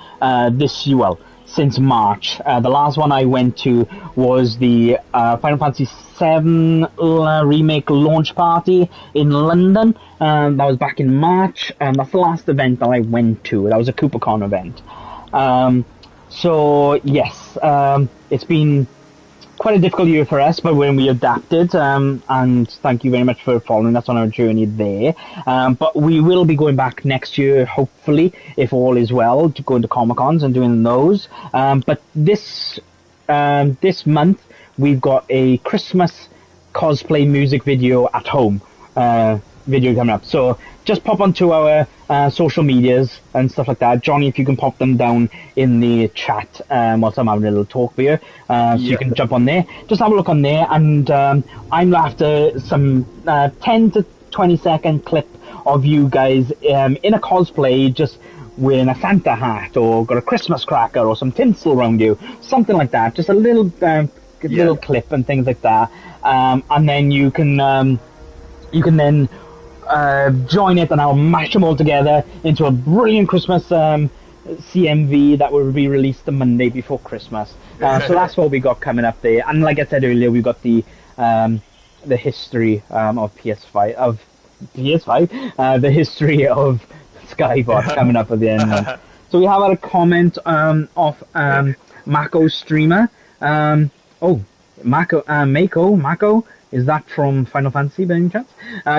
since March. The last one I went to was the Final Fantasy VII remake launch party in London. That was back in March, and that's the last event that I went to. That was a CooperCon event. So yes, it's been quite a difficult year for us, but when we adapted, and thank you very much for following us on our journey there. But we will be going back next year, hopefully, if all is well, to going to Comic-Cons and doing those. But this month, we've got a Christmas cosplay music video at home video coming up. So just pop onto our social medias and stuff like that. Johnny, if you can pop them down in the chat whilst I'm having a little talk here, so you can jump on there. Just have a look on there, and I'm after some 10 to 20 second clip of you guys in a cosplay, just wearing a Santa hat or got a Christmas cracker or some tinsel around you, something like that. Just a little little clip and things like that, and then you can then join it, and I'll mash them all together into a brilliant Christmas CMV that will be released the Monday before Christmas. So that's what we got coming up there. And like I said earlier, we've got the history of PS5, the history of Skybot coming up at the end. So we have had a comment of Mako Streamer. Mako. Is that from Final Fantasy by any chance?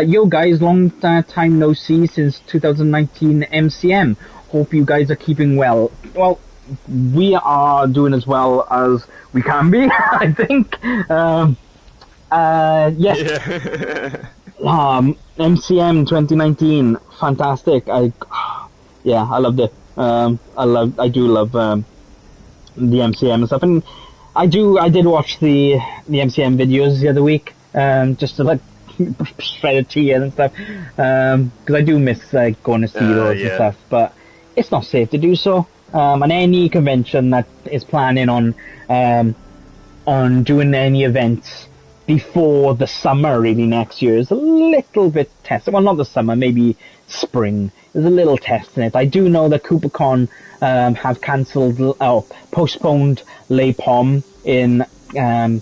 Yo guys, long time no see since 2019 MCM. Hope you guys are keeping well. Well, we are doing as well as we can be, I think. Yes. MCM 2019, fantastic. I loved it. I do love the MCM and stuff, and I did watch the MCM videos the other week, just to like shred a tear and stuff, because I do miss going to see those and stuff, but it's not safe to do so. And any convention that is planning on doing any events before the summer really next year is a little bit tested. Well, not the summer, maybe spring. There's a little test in it. I do know that CooperCon have postponed Les Pommes in I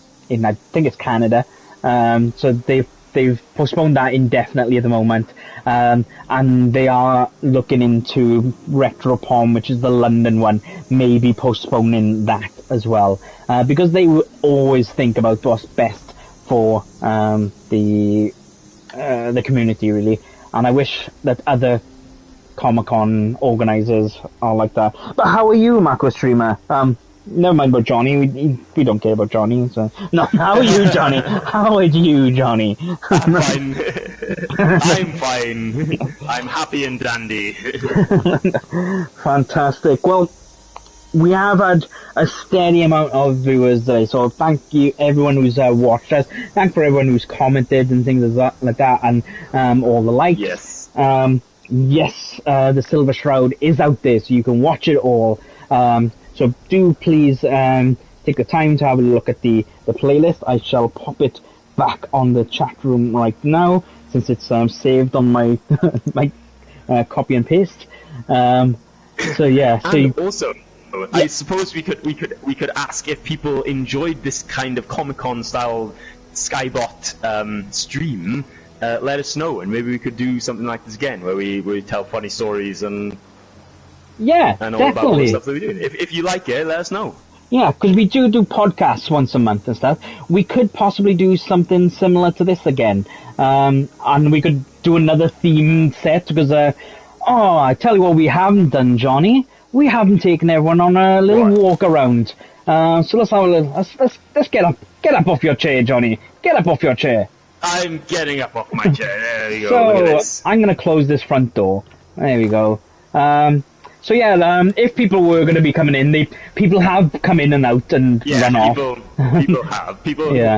think it's Canada. So they've postponed that indefinitely at the moment. And they are looking into Retropom, which is the London one, maybe postponing that as well. Because they always think about what's best for the community, really. And I wish that other Comic-Con organisers are like that. But how are you, Mako Streamer? Never mind about Johnny. We don't care about Johnny. So no. How are you, Johnny? How are you, Johnny? I'm fine. I'm fine. I'm happy and dandy. Fantastic. Well, we have had a steady amount of viewers today, so thank you everyone who's watched us. Thanks for everyone who's commented and things like that, and all the likes. Yes. Yes, the Silver Shroud is out there, so you can watch it all. So do please take the time to have a look at the playlist. I shall pop it back on the chat room right now, since it's saved on my my copy and paste. So yeah. So and also, I suppose we could ask if people enjoyed this kind of Comic-Con style Skybot stream. Let us know, and maybe we could do something like this again, where we tell funny stories and all definitely about all the stuff that we do. If you like it, let us know. Yeah, because we do podcasts once a month and stuff. We could possibly do something similar to this again. And we could do another themed set because, I tell you what we haven't done, Johnny. We haven't taken everyone on a little walk around. So let's have a little, let's get up off your chair, Johnny. Get up off your chair. I'm getting up off my chair. There you go. So, look at this. I'm going to close this front door. There we go. So yeah, if people were going to be coming in, people have come in and out and run off. People have.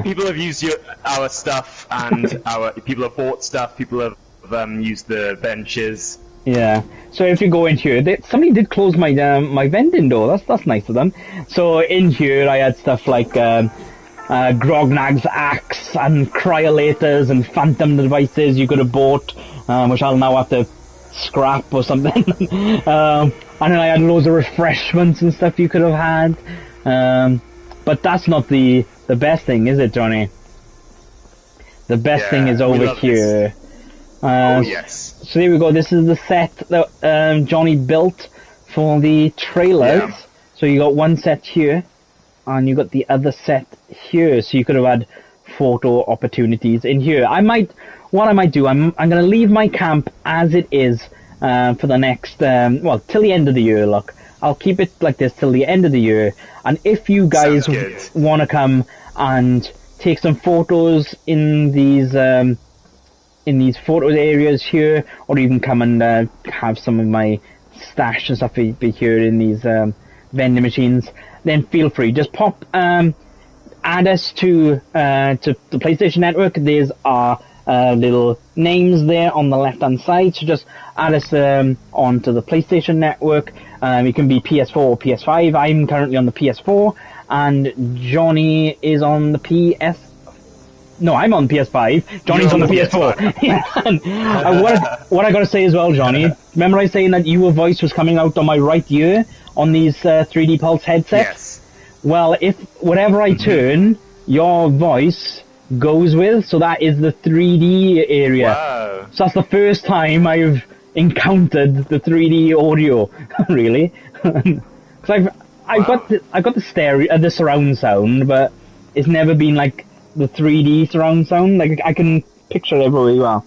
People have used our stuff, and people have bought stuff. People have used the benches. Yeah. So if you go in here, somebody did close my my vending door. That's nice of them. So in here, I had stuff like Grognag's axe and cryolators and phantom devices you could have bought, which I'll now have to scrap or something. And then I had loads of refreshments and stuff you could have had. But that's not the best thing, is it, Johnny? The best thing is over here. Oh, yes. So there we go. This is the set that Johnny built for the trailers. Yeah. So you got one set here, and you got the other set here. So you could have had photo opportunities in here. What I might do, I'm going to leave my camp as it is for the next, till the end of the year, look. I'll keep it like this till the end of the year. And if you guys want to come and take some photos in these photo areas here, or even come and have some of my stash and stuff be here in these vending machines, then feel free. Just pop, add us to the PlayStation Network. There's our little names there on the left hand side, so just add us onto the PlayStation Network. It can be PS4 or PS5. I'm currently on the PS4, and Johnny is on the PS. No, I'm on PS5. Johnny's on the PS4. What I gotta say as well, Johnny, remember I saying that your voice was coming out on my right ear on these 3D Pulse headsets? Yes. Well, if whatever I turn, your voice goes with, so that is the 3D area. Wow. So that's the first time I've encountered the 3D audio, really. Because I've got the stereo, the surround sound, but it's never been like the 3D surround sound. Like I can picture it really well.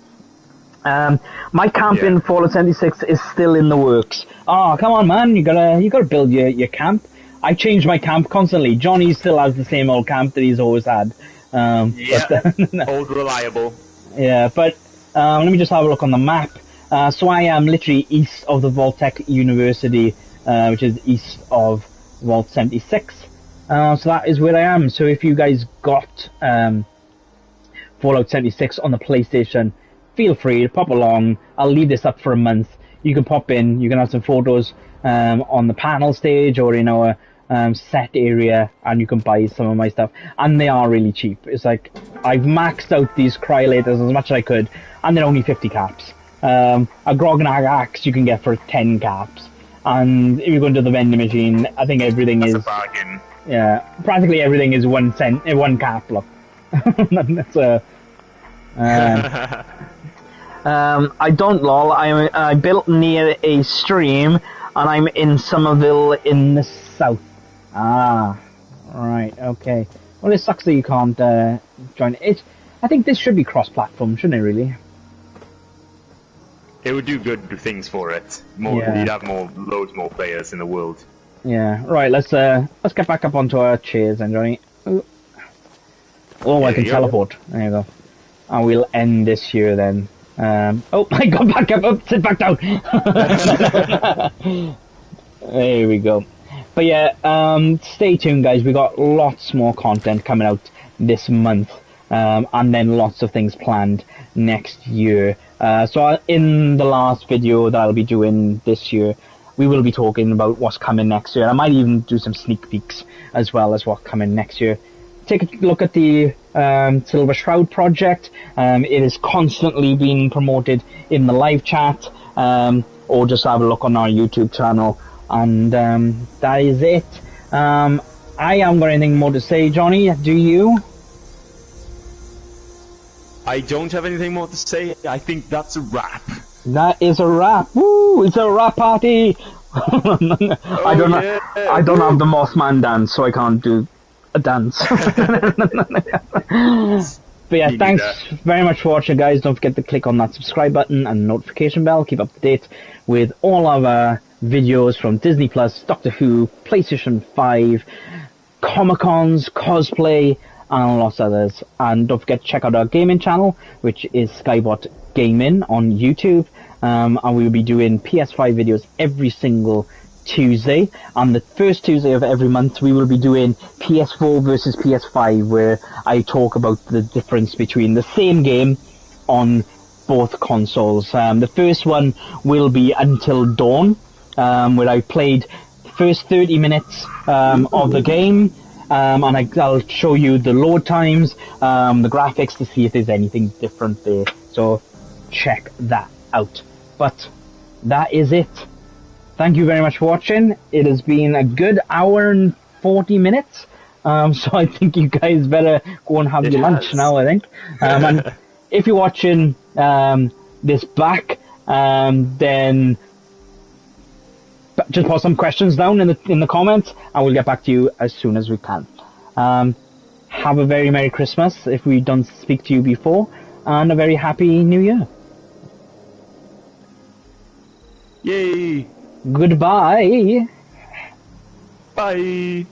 My camp in Fallout 76 is still in the works. Oh, come on, man! You gotta build your camp. I change my camp constantly. Johnny still has the same old camp that he's always had. Old reliable. Yeah, but let me just have a look on the map. So I am literally east of the Vault-Tec University, which is east of Vault 76. So that is where I am. So if you guys got Fallout 76 on the PlayStation, feel free to pop along. I'll leave this up for a month. You can pop in. You can have some photos on the panel stage or in our set area, and you can buy some of my stuff. And they are really cheap. It's like I've maxed out these cryolators as much as I could, and they're only 50 caps. A Grognag axe you can get for 10 caps. And if you go into the vending machine, I think everything is a bargain. Yeah, practically everything is 1 cent, 1 cap. Look, that's a. I don't lol. I built near a stream, and I'm in Somerville in the south. Ah, right, okay. Well, it sucks that you can't join it. I think this should be cross-platform, shouldn't it? Really. It would do good things for it. You'd have loads more players in the world. Yeah. Right. Let's get back up onto our chairs, then, Johnny. Oh, I can teleport. There you go. And we'll end this here then. Oh, I got back up. Oh, sit back down. There we go. But yeah, stay tuned, guys. We got lots more content coming out this month, and then lots of things planned next year. So in the last video that I'll be doing this year, we will be talking about what's coming next year. I might even do some sneak peeks as well as what's coming next year. Take a look at the Silver Shroud project. It is constantly being promoted in the live chat, or just have a look on our YouTube channel. And that is it. I haven't got anything more to say, Johnny. Do you? I don't have anything more to say. I think that's a wrap. That is a wrap. Woo! It's a wrap party. I don't have the Mothman dance, so I can't do a dance. But yeah, thanks very much for watching, guys. Don't forget to click on that subscribe button and notification bell. Keep up to date with all of our videos from Disney Plus, Doctor Who, PlayStation 5, Comic-Cons, cosplay, and lots of others. And don't forget to check out our gaming channel, which is Skybot Gaming on YouTube. And we will be doing PS5 videos every single Tuesday. On the first Tuesday of every month, we will be doing PS4 versus PS5, where I talk about the difference between the same game on both consoles. The first one will be Until Dawn, where I played the first 30 minutes of the game, and I'll show you the load times, the graphics, to see if there's anything different there. So check that out. But that is it. Thank you very much for watching. It has been a good hour and 40 minutes. So I think you guys better go and have your lunch now, I think. And if you're watching this back, then just put some questions down in the comments, and we'll get back to you as soon as we can. Have a very Merry Christmas if we don't speak to you before, and a very Happy New Year. Yay! Goodbye. Bye.